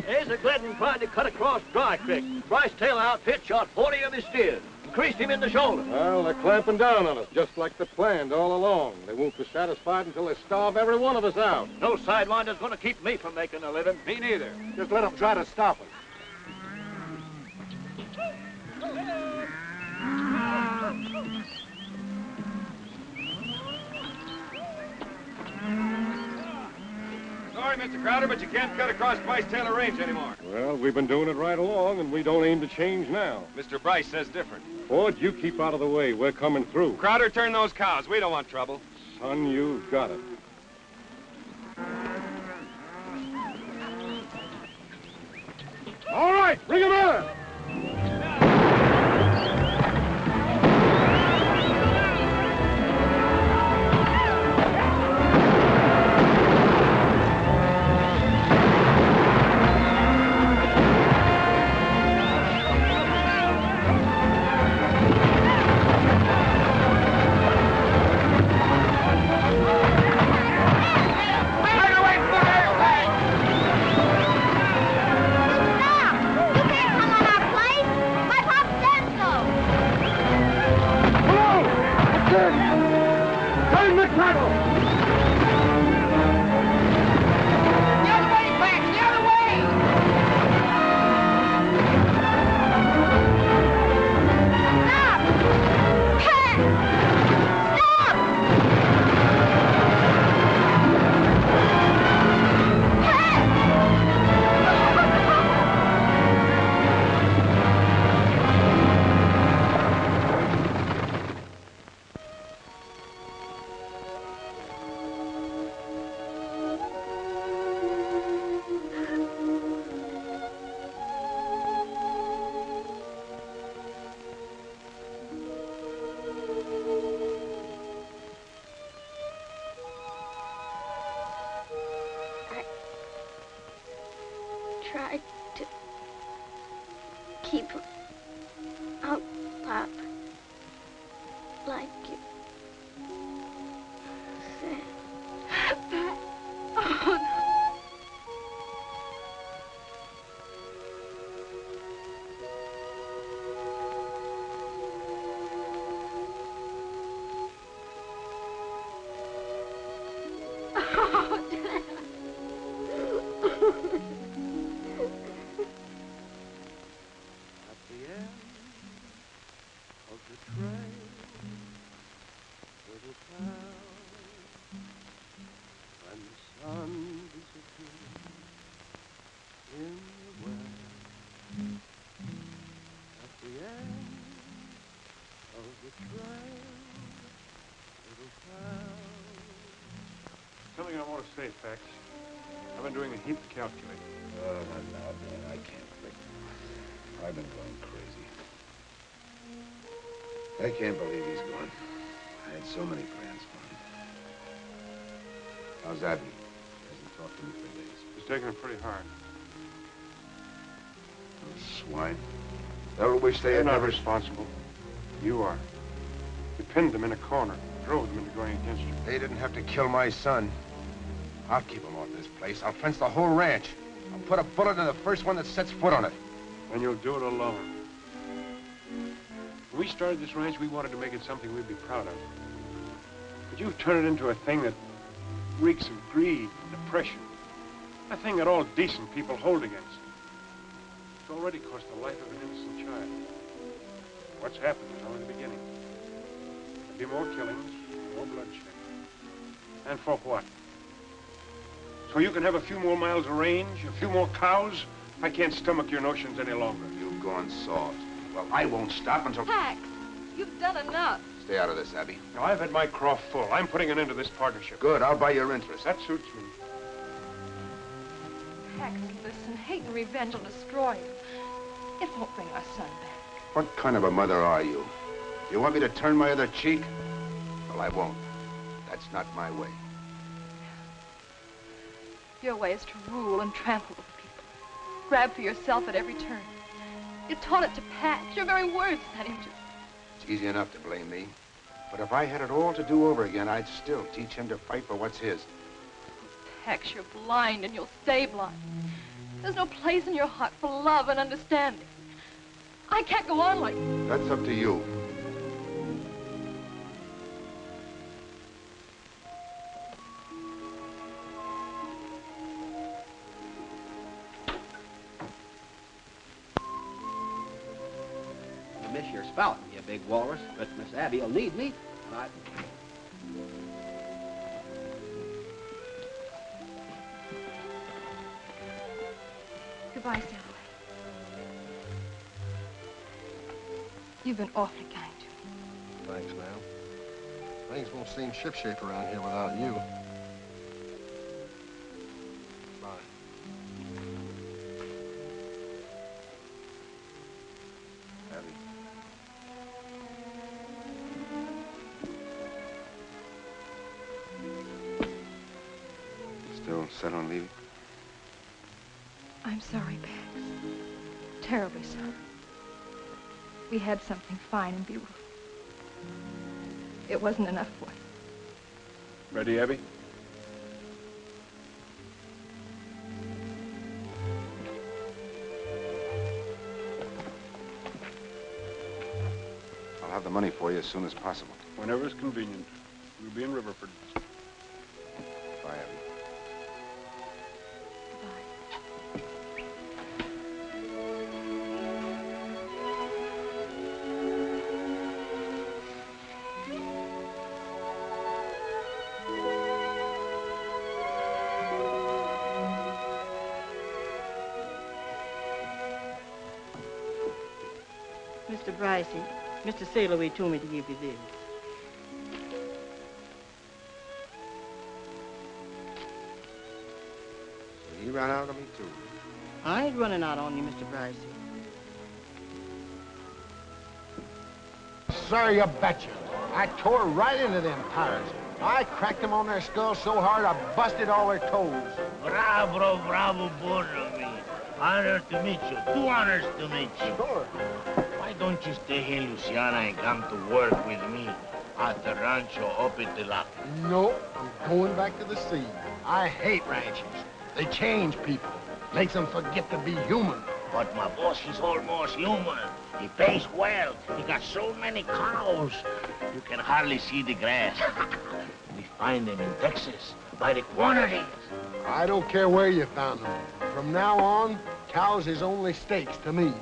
There's a Glidden tried to cut across Dry Creek. Bryce Taylor outfit shot 40 of his steers and creased him in the shoulder. Well, they're clamping down on us, just like they planned all along. They won't be satisfied until they starve every one of us out. No sidewinder's going to keep me from making a living. Me neither. Just let them try to stop us. Sorry, Mr. Crowder, but you can't cut across Bryce Taylor Range anymore. Well, we've been doing it right along, and we don't aim to change now. Mr. Bryce says different. Ford, you keep out of the way. We're coming through. Crowder, turn those cows. We don't want trouble. Son, you've got it. All right, bring him in! Tried to keep him out, Pop, like you said. Oh, no. Oh, Dad. Something I want to say, Pax. I've been doing a heap of calculating. Oh, not now, man. I can't think. I've been going crazy. I can't believe he's gone. I had so many plans for him. How's Abby? He hasn't talked to me for days. He's taking it pretty hard. Those swine. They'll wish they They're had not never... responsible. You are. You pinned them in a corner, drove them into going against you. They didn't have to kill my son. I'll keep him off this place. I'll fence the whole ranch. I'll put a bullet in the first one that sets foot on it. And you'll do it alone. When we started this ranch, we wanted to make it something we'd be proud of. But you've turned it into a thing that reeks of greed and oppression. A thing that all decent people hold against. It's already cost the life of an innocent child. What's happened is only the beginning. There'll be more killings, more bloodshed. And for what? So you can have a few more miles of range, a few more cows? I can't stomach your notions any longer. You've gone soft. Well, I won't stop until... Pax, you've done enough. Stay out of this, Abby. Now, I've had my craw full. I'm putting an end to this partnership. Good, I'll buy your interest. That suits me. Pax, listen, hate and revenge will destroy you. It won't bring our son back. What kind of a mother are you? You want me to turn my other cheek? Well, I won't. That's not my way. Your way is to rule and trample over people. Grab for yourself at every turn. You taught it to Pat. Your very words set him to. It's easy enough to blame me. But if I had it all to do over again, I'd still teach him to fight for what's his. Pex, you're blind and you'll stay blind. There's no place in your heart for love and understanding. I can't go on like this. That's up to you. You miss your spout, you big walrus, but Miss Abby'll need me. And Goodbye, Sailaway. You've been awfully kind to me. Thanks, ma'am. Things won't seem shipshape around here without you. Bye. Abby. Still set on leaving? I'm sorry, Pex. Terribly sorry. We had something fine and beautiful. It wasn't enough for you. Ready, Abby? I'll have the money for you as soon as possible. Whenever it's convenient. We'll be in Riverford. Bye, Abby. Mr. Brycey, Mr. Sailaway told me to give you this. So he ran out on me, too. I ain't running out on you, Mr. Brycey. Sir, you betcha. I tore right into them pirates. I cracked them on their skulls so hard I busted all their toes. Bravo, border me. Honor to meet you. 2 honors to meet you. Sure. Why don't you stay here in Luciana and come to work with me at the rancho up at the lock? No, I'm going back to the sea. I hate ranches. They change people. Makes them forget to be human. But my boss is almost human. He pays well. He got so many cows, you can hardly see the grass. We find them in Texas by the quantities. I don't care where you found them. From now on, cows is only steaks to me.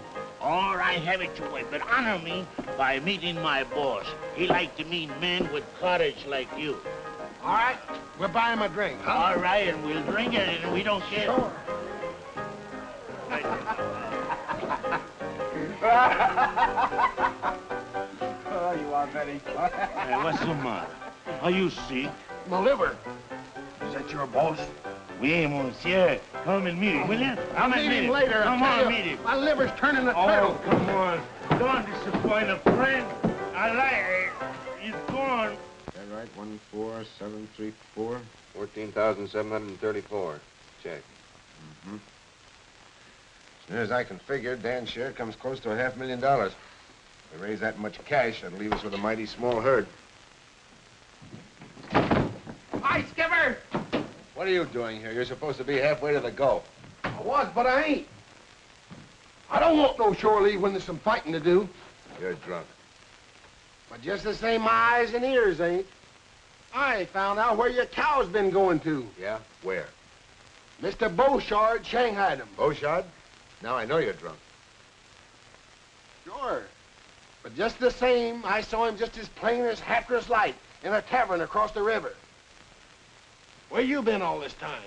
All right, have it your way, but honor me by meeting my boss. He like to meet men with courage like you. All right, we'll buy him a drink, huh? All right, and we'll drink it, and we don't care. Sure. Oh, you are very funny. Hey, what's the matter? Are you sick? My liver. Is that your boss? Oui, monsieur. Come and meet him, will you? Come and meet him later. Come I'll tell on, you. meet him. My liver's turning a Oh, turtle. come on. Don't disappoint a friend. I like it. He's gone. Is that right? 14734? 14,734. Check. Mm-hmm. As near as I can figure, Dan's share comes close to $500,000. If we raise that much cash, that'll leave us with a mighty small herd. Hi, Skipper! What are you doing here? You're supposed to be halfway to the Gulf. I was, but I ain't. I don't want no shore leave when there's some fighting to do. You're drunk. But just the same, my eyes and ears ain't. I found out where your cow's been going to. Yeah? Where? Mr. Beauchard shanghaied him. Beauchard? Now I know you're drunk. Sure. But just the same, I saw him just as plain as Hatteras light in a tavern across the river. Where you been all this time?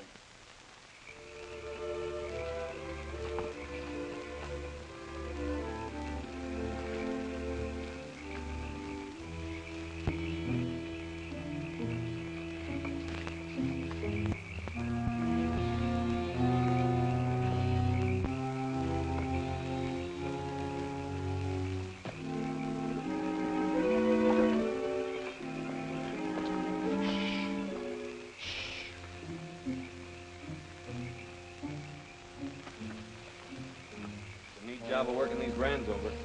job of working these brands over. Looks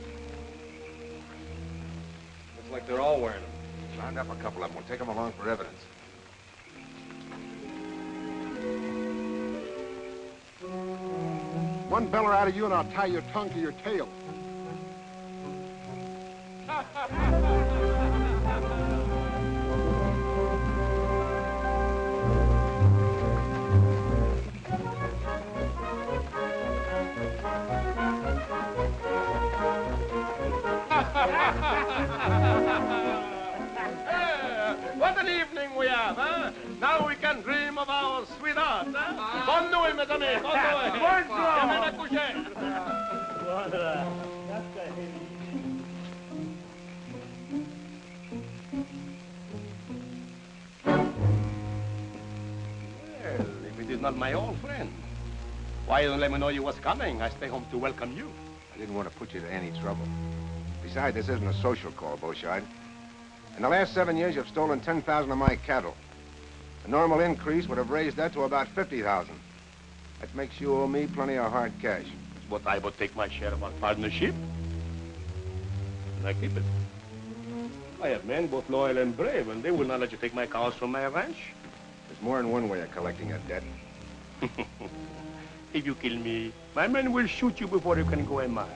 like they're all wearing them. Round up a couple of them. We'll take them along for evidence. One beller out of you and I'll tie your tongue to your tail. What an evening we have, huh? Now we can dream of our sweetheart, huh? Bonne nuit, mes amis. Bonne nuit. Bonjour. Demain à coucher. Well, if it is not my old friend, why you don't let me know you was coming? I stay home to welcome you. I didn't want to put you to any trouble. Besides, this isn't a social call, Beauchard. In the last 7 years, you've stolen 10,000 of my cattle. A normal increase would have raised that to about 50,000. That makes you owe me plenty of hard cash. But I will take my share of our partnership. And I keep it. I have men both loyal and brave, and they will not let you take my cows from my ranch. There's more than one way of collecting a debt. If you kill me, my men will shoot you before you can go a mile.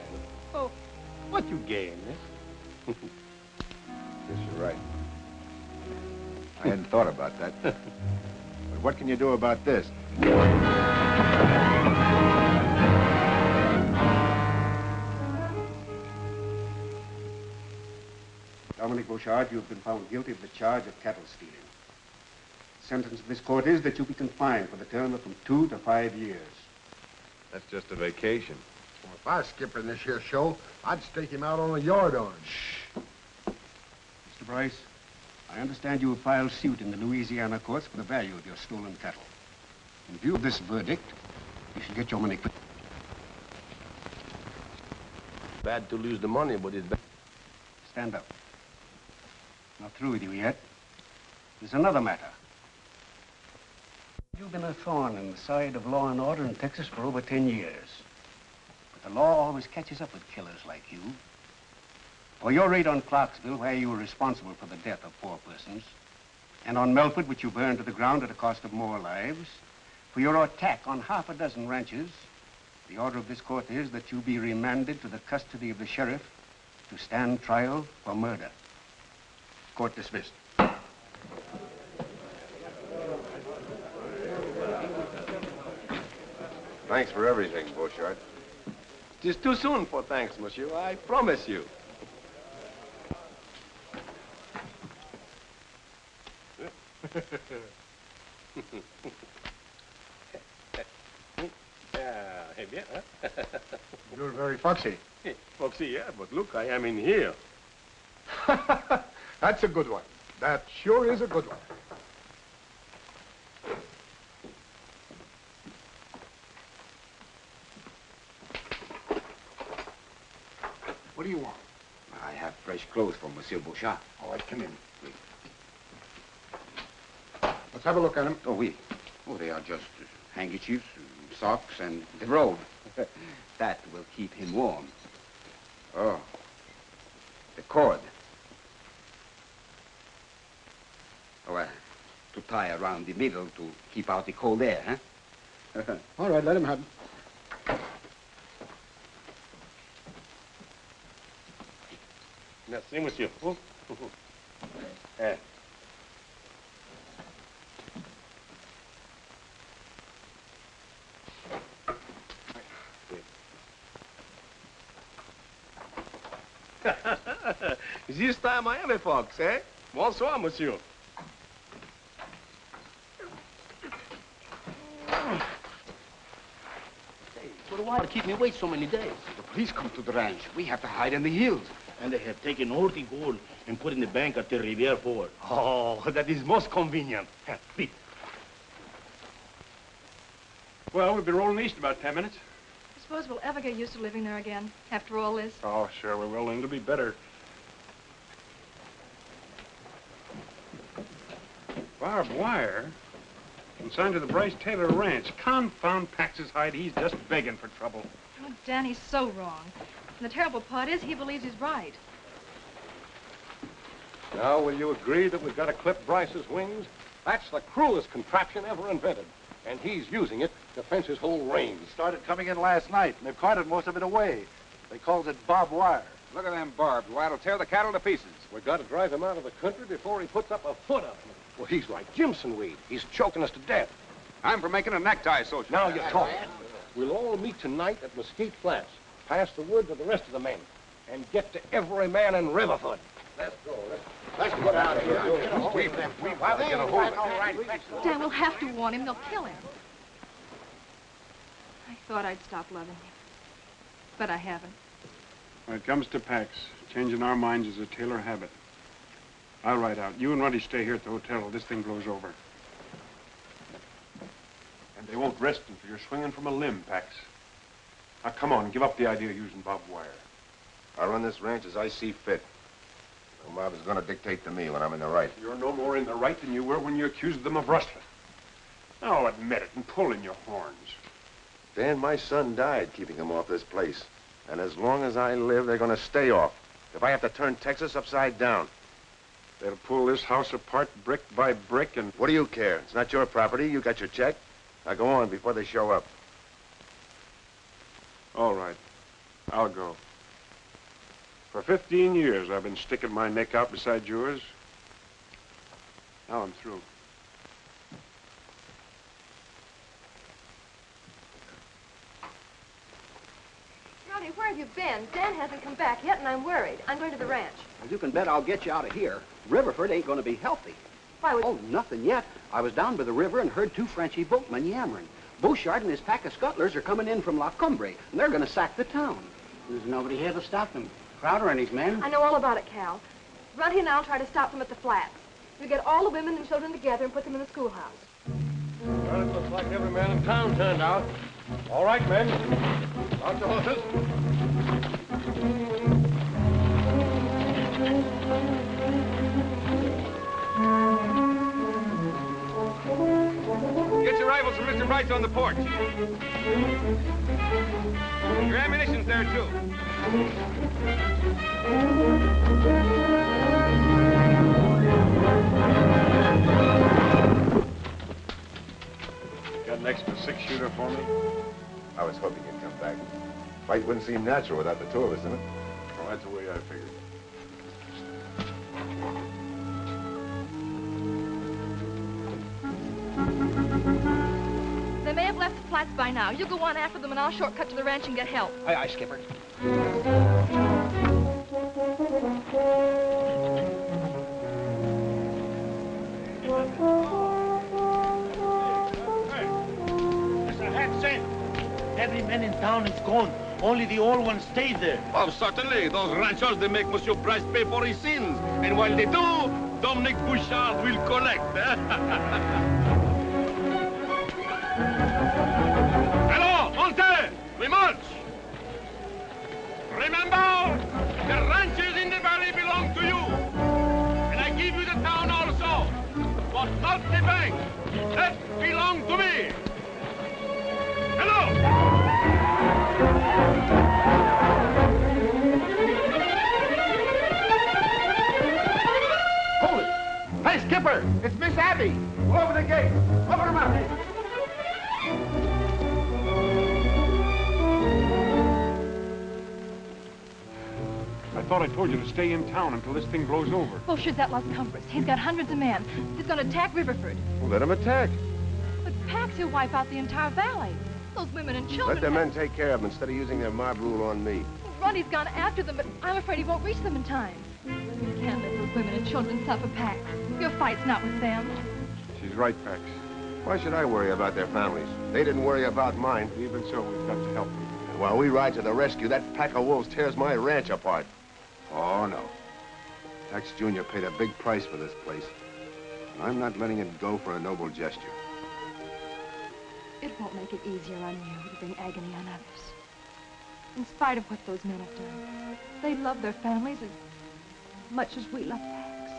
Oh, what you gain, eh? Yes, you're right. I hadn't thought about that. But what can you do about this? Dominic Beauchard, you have been found guilty of the charge of cattle stealing. The sentence of this court is that you be confined for the term of from 2 to 5 years. That's just a vacation. Well, if I was skipping this here show, I'd stake him out on a yard arm. Mr. Bryce, I understand you have filed suit in the Louisiana courts for the value of your stolen cattle. In view of this verdict, you should get your money quick. Bad to lose the money, but it's bad. Stand up. Not through with you yet. There's another matter. You've been a thorn in the side of law and order in Texas for over 10 years. But the law always catches up with killers like you. For your raid on Clarksville, where you were responsible for the death of 4 persons, and on Melford, which you burned to the ground at a cost of more lives, for your attack on half a dozen ranches, the order of this court is that you be remanded to the custody of the sheriff to stand trial for murder. Court dismissed. Thanks for everything, Beauchard. It is too soon for thanks, monsieur. I promise you. Eh bien, hein? You're very foxy. Foxy, yeah, but look, I am in here. That's a good one. That sure is a good one. What do you want? I have fresh clothes for Monsieur Beauchard. All right, come in. Let's have a look at them. Oh, oui. Oh, they are just handkerchiefs, socks, and the robe. That will keep him warm. Oh, the cord. Oh, to tie around the middle to keep out the cold air, huh? All right, let him have them. Merci, monsieur. Eh. This time I am a fox, eh? Bonsoir, monsieur. But why keep me wait so many days? The police come to the ranch. We have to hide in the hills. And they have taken all the gold and put in the bank at the Riviera Ford. Oh, that is most convenient. Please. Well, we'll be rolling east in about 10 minutes. I suppose we'll ever get used to living there again, after all this. Oh, sure we will, and it'll be better. Barbed wire? Consigned to the Bryce Taylor Ranch. Confound Pax's hide, he's just begging for trouble. Oh, Danny's so wrong. And the terrible part is he believes he's right. Now, will you agree that we've got to clip Bryce's wings? That's the cruelest contraption ever invented. And he's using it to fence his whole range. Started coming in last night, and they've carted most of it away. They calls it barbed wire. Look at them barbed wire. It'll tear the cattle to pieces. We've got to drive him out of the country before he puts up a foot of it. Well, he's like Jimson Weed. He's choking us to death. I'm for making a necktie social. Now you talk. We'll all meet tonight at Mesquite Flats. Pass the word to the rest of the men. And get to every man in Riverfoot. Let's go. Let's get out of here. We've got to get a hold of it. Dan, we'll have to warn him. They'll kill him. I thought I'd stop loving him. But I haven't. When it comes to packs, changing our minds is a Taylor habit. I'll ride out. You and Ruddy stay here at the hotel till this thing blows over. And they won't rest until you're swinging from a limb, Pax. Now, come on, give up the idea of using barbed wire. I'll run this ranch as I see fit. The mob is going to dictate to me when I'm in the right. You're no more in the right than you were when you accused them of rustling. Now admit it and pull in your horns. Dan, my son died keeping them off this place. And as long as I live, they're going to stay off. If I have to turn Texas upside down. They'll pull this house apart brick by brick and... What do you care? It's not your property. You got your check. Now go on before they show up. All right. I'll go. For 15 years, I've been sticking my neck out beside yours. Now I'm through. Rowdy, where have you been? Dan hasn't come back yet, and I'm worried. I'm going to the ranch. Well, you can bet I'll get you out of here. Riverford ain't going to be healthy. Why would... Oh, nothing yet. I was down by the river and heard two Frenchy boatmen yammering. Bouchard and his pack of scuttlers are coming in from La Cumbre, and they're going to sack the town. There's nobody here to stop them. Crowder and his men. I know all about it, Cal. Ruddy and I'll try to stop them at the flats. We'll get all the women and children together and put them in the schoolhouse. Well, it looks like every man in town turned out. All right, men. Out the horses. Get your rifles from Mr. Bryce on the porch. Your ammunition's there, too. Got an extra 6-shooter for me? I was hoping you'd come back. Fight wouldn't seem natural without the two of us in it. Well, that's the way I figured. They may have left the flats by now. You go on after them, and I'll shortcut to the ranch and get help. Aye, aye, Skipper. Mr. Hansen, every man in town is gone. Only the old ones stay there. Oh, certainly. Those ranchers, they make Monsieur Bryce pay for his sins. And while they do, Dominic Bouchard will collect. Hello, Monte! We march! Remember, the ranches in the valley belong to you. And I give you the town also. But not the bank. That belongs to me. Hello! Hold it! Hey, Skipper! It's Miss Abby! Go over the gate! Open them up! I thought I told you to stay in town until this thing blows over. Bouchard's at Las Cumbres. He's got hundreds of men. He's going to attack Riverford. Well, let them attack. But Pax will wipe out the entire valley. Those women and children... Let the men take care of them instead of using their mob rule on me. Ruddy's gone after them, but I'm afraid he won't reach them in time. You can't let those women and children suffer, Pax. Your fight's not with them. She's right, Pax. Why should I worry about their families? They didn't worry about mine. Even so, we've got to help them. And while we ride to the rescue, that pack of wolves tears my ranch apart. Oh, no. Tex Jr. paid a big price for this place. And I'm not letting it go for a noble gesture. It won't make it easier on you to bring agony on others. In spite of what those men have done, they love their families as much as we love Pax.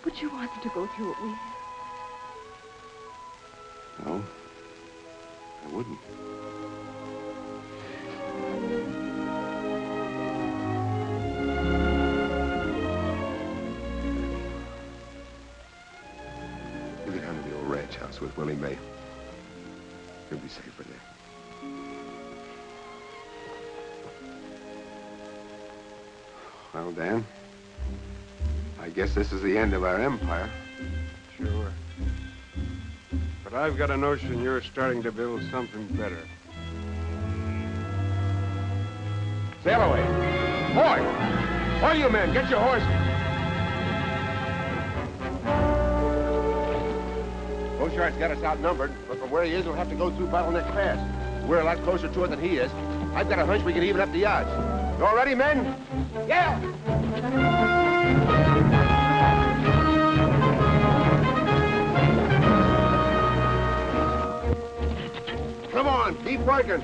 Would you want them to go through what we have? No, I wouldn't. with Willie May. He'll be safer there. Well, Dan, I guess this is the end of our empire. Sure. But I've got a notion you're starting to build something better. Sail away. Boy! All you men, get your horses. Beauchart's got us outnumbered, but from where he is, we'll have to go through Bottleneck Pass. We're a lot closer to it than he is. I've got a hunch we can even up the odds. You all ready, men? Yeah! Come on, keep working.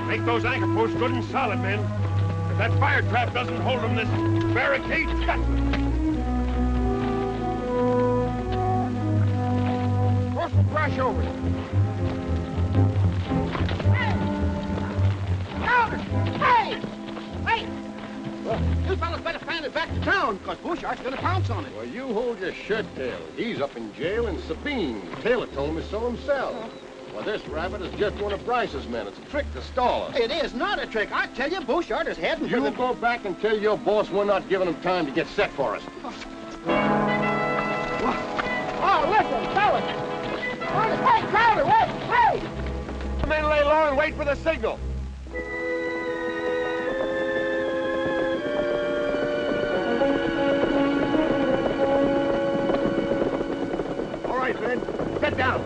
Make those anchor posts good and solid, men. If that fire trap doesn't hold them, this barricade's got them. Horse will crash over you. Hey! Wait! Well, you fellas better fan it back to town, because Beauchart's gonna pounce on it. Well, you hold your shirt tail. He's up in jail in Sabine. Taylor told me so himself. Well, this rabbit is just one of Bryce's men. It's a trick to stall us. It is not a trick. I tell you, Beauchart is heading for the... You go back and tell your boss we're not giving him time to get set for us. Oh, listen, fellas. Hey, Crowder, wait, hey! The men lay low and wait for the signal. All right, men, get down.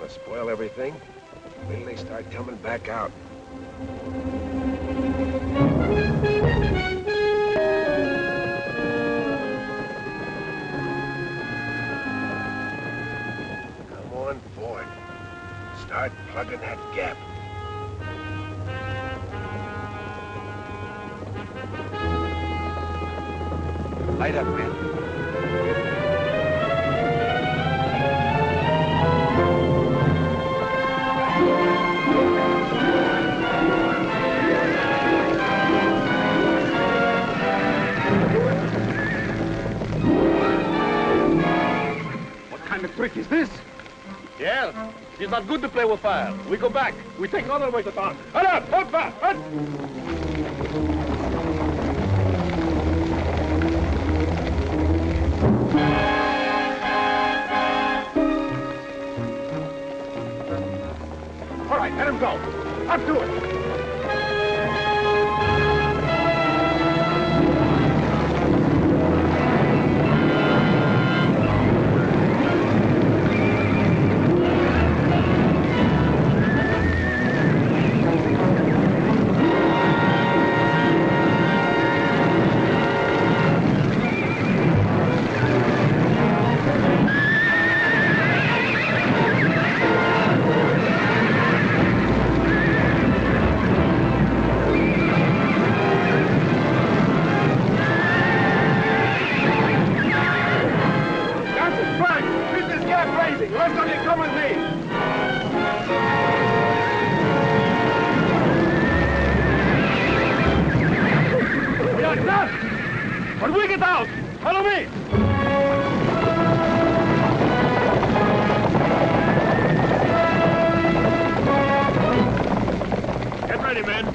Spoil everything. Wait till they start coming back out. Come on board. Start plugging that gap. Light up, man. Trick is this? Yeah, it's not good to play with fire. We go back. We take another way to town. Hurry up! Hop back! Hut! All right, let him go. Up to it. When we get out, follow me! Get ready, men.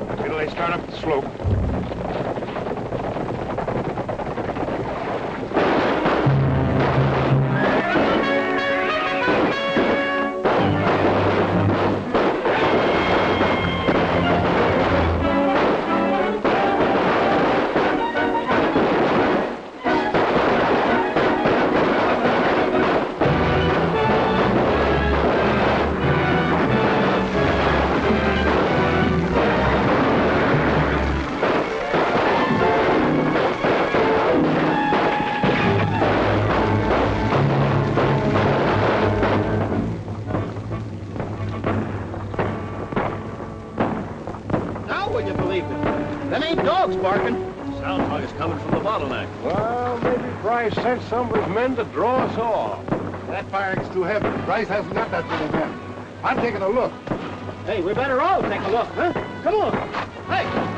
Until they start up the slope. believe him. Them ain't dogs barking. Sounds like it's coming from the bottleneck. Well, maybe Bryce sent some of his men to draw us off. That fire is too heavy. Bryce hasn't got that many men. I'm taking a look. Hey, we better all take a look, huh? Come on. Hey!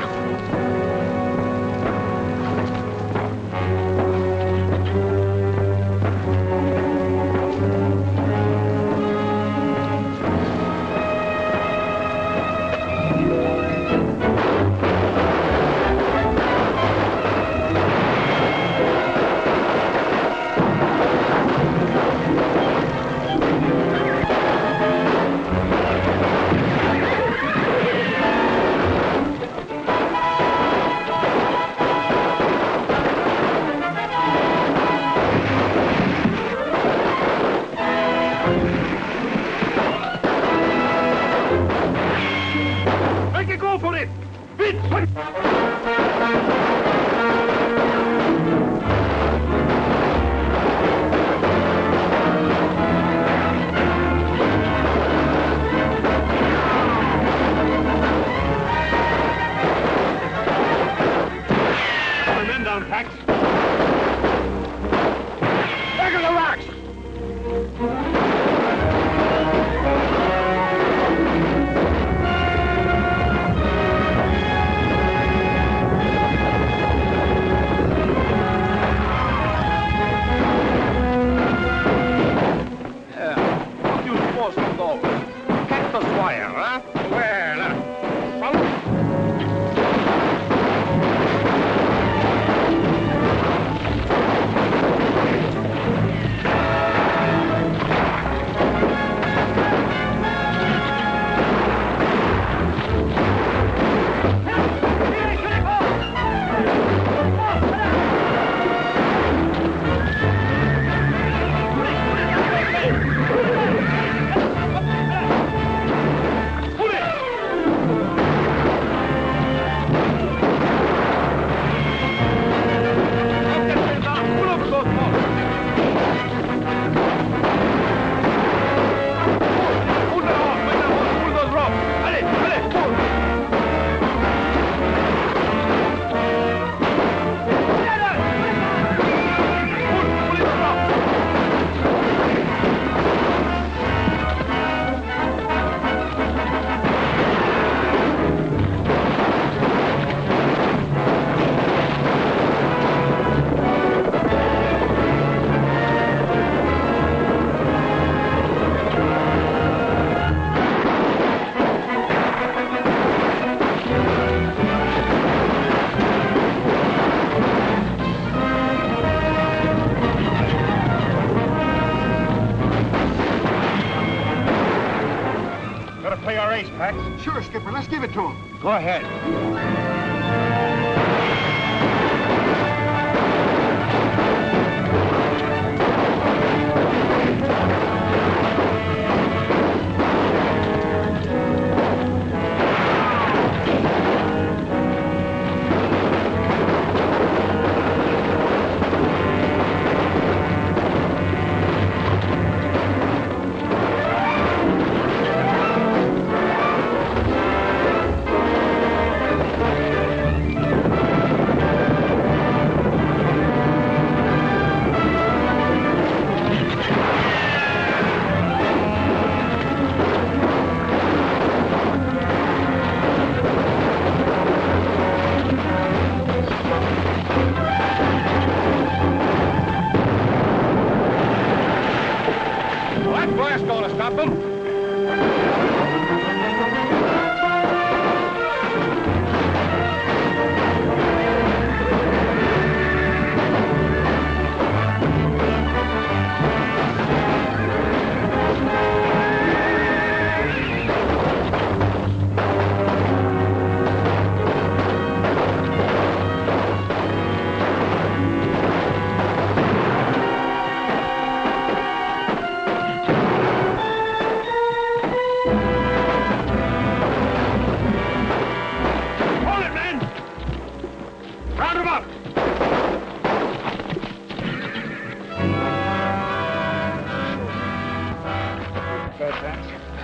Sure, Skipper. Let's give it to him. Go ahead.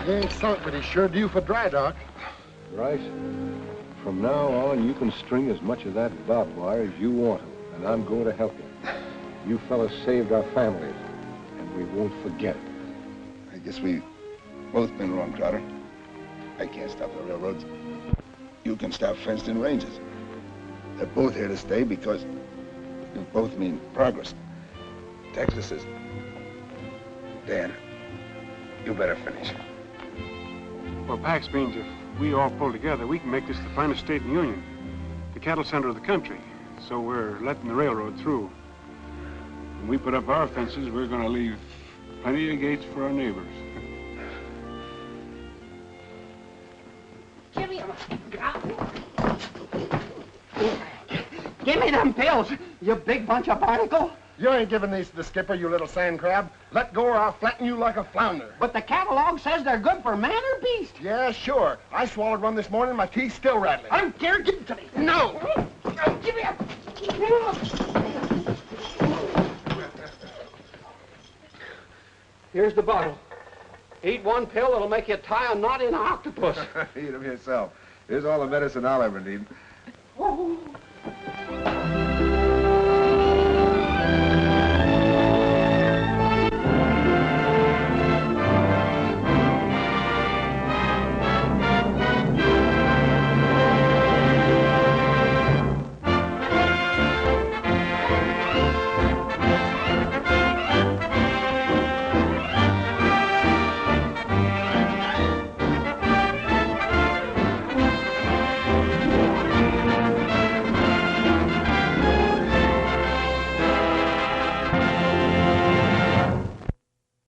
He ain't sunk, but he's sure due for dry dock. Right. From now on, you can string as much of that barbed wire as you want to, and I'm going to help you. You fellas saved our families, and we won't forget it. I guess we've both been wrong, Trotter. I can't stop the railroads. You can stop fenced-in ranges. They're both here to stay because you both mean progress. Texas is... Dan, you better finish. Well, Pax means if we all pull together, we can make this the finest state in the Union, the cattle center of the country. So we're letting the railroad through. When we put up our fences, we're going to leave plenty of gates for our neighbors. Give me them pills, you big bunch of barnacle. You ain't giving these to the skipper, you little sand crab. Let go or I'll flatten you like a flounder. But the catalog says they're good for man or beast. Yeah, sure. I swallowed one this morning, my teeth's still rattling. I don't care, give it to me. No! Give me a... Here's the bottle. Eat one pill, it'll make you tie a knot in an octopus. Eat them yourself. Here's all the medicine I'll ever need. Oh.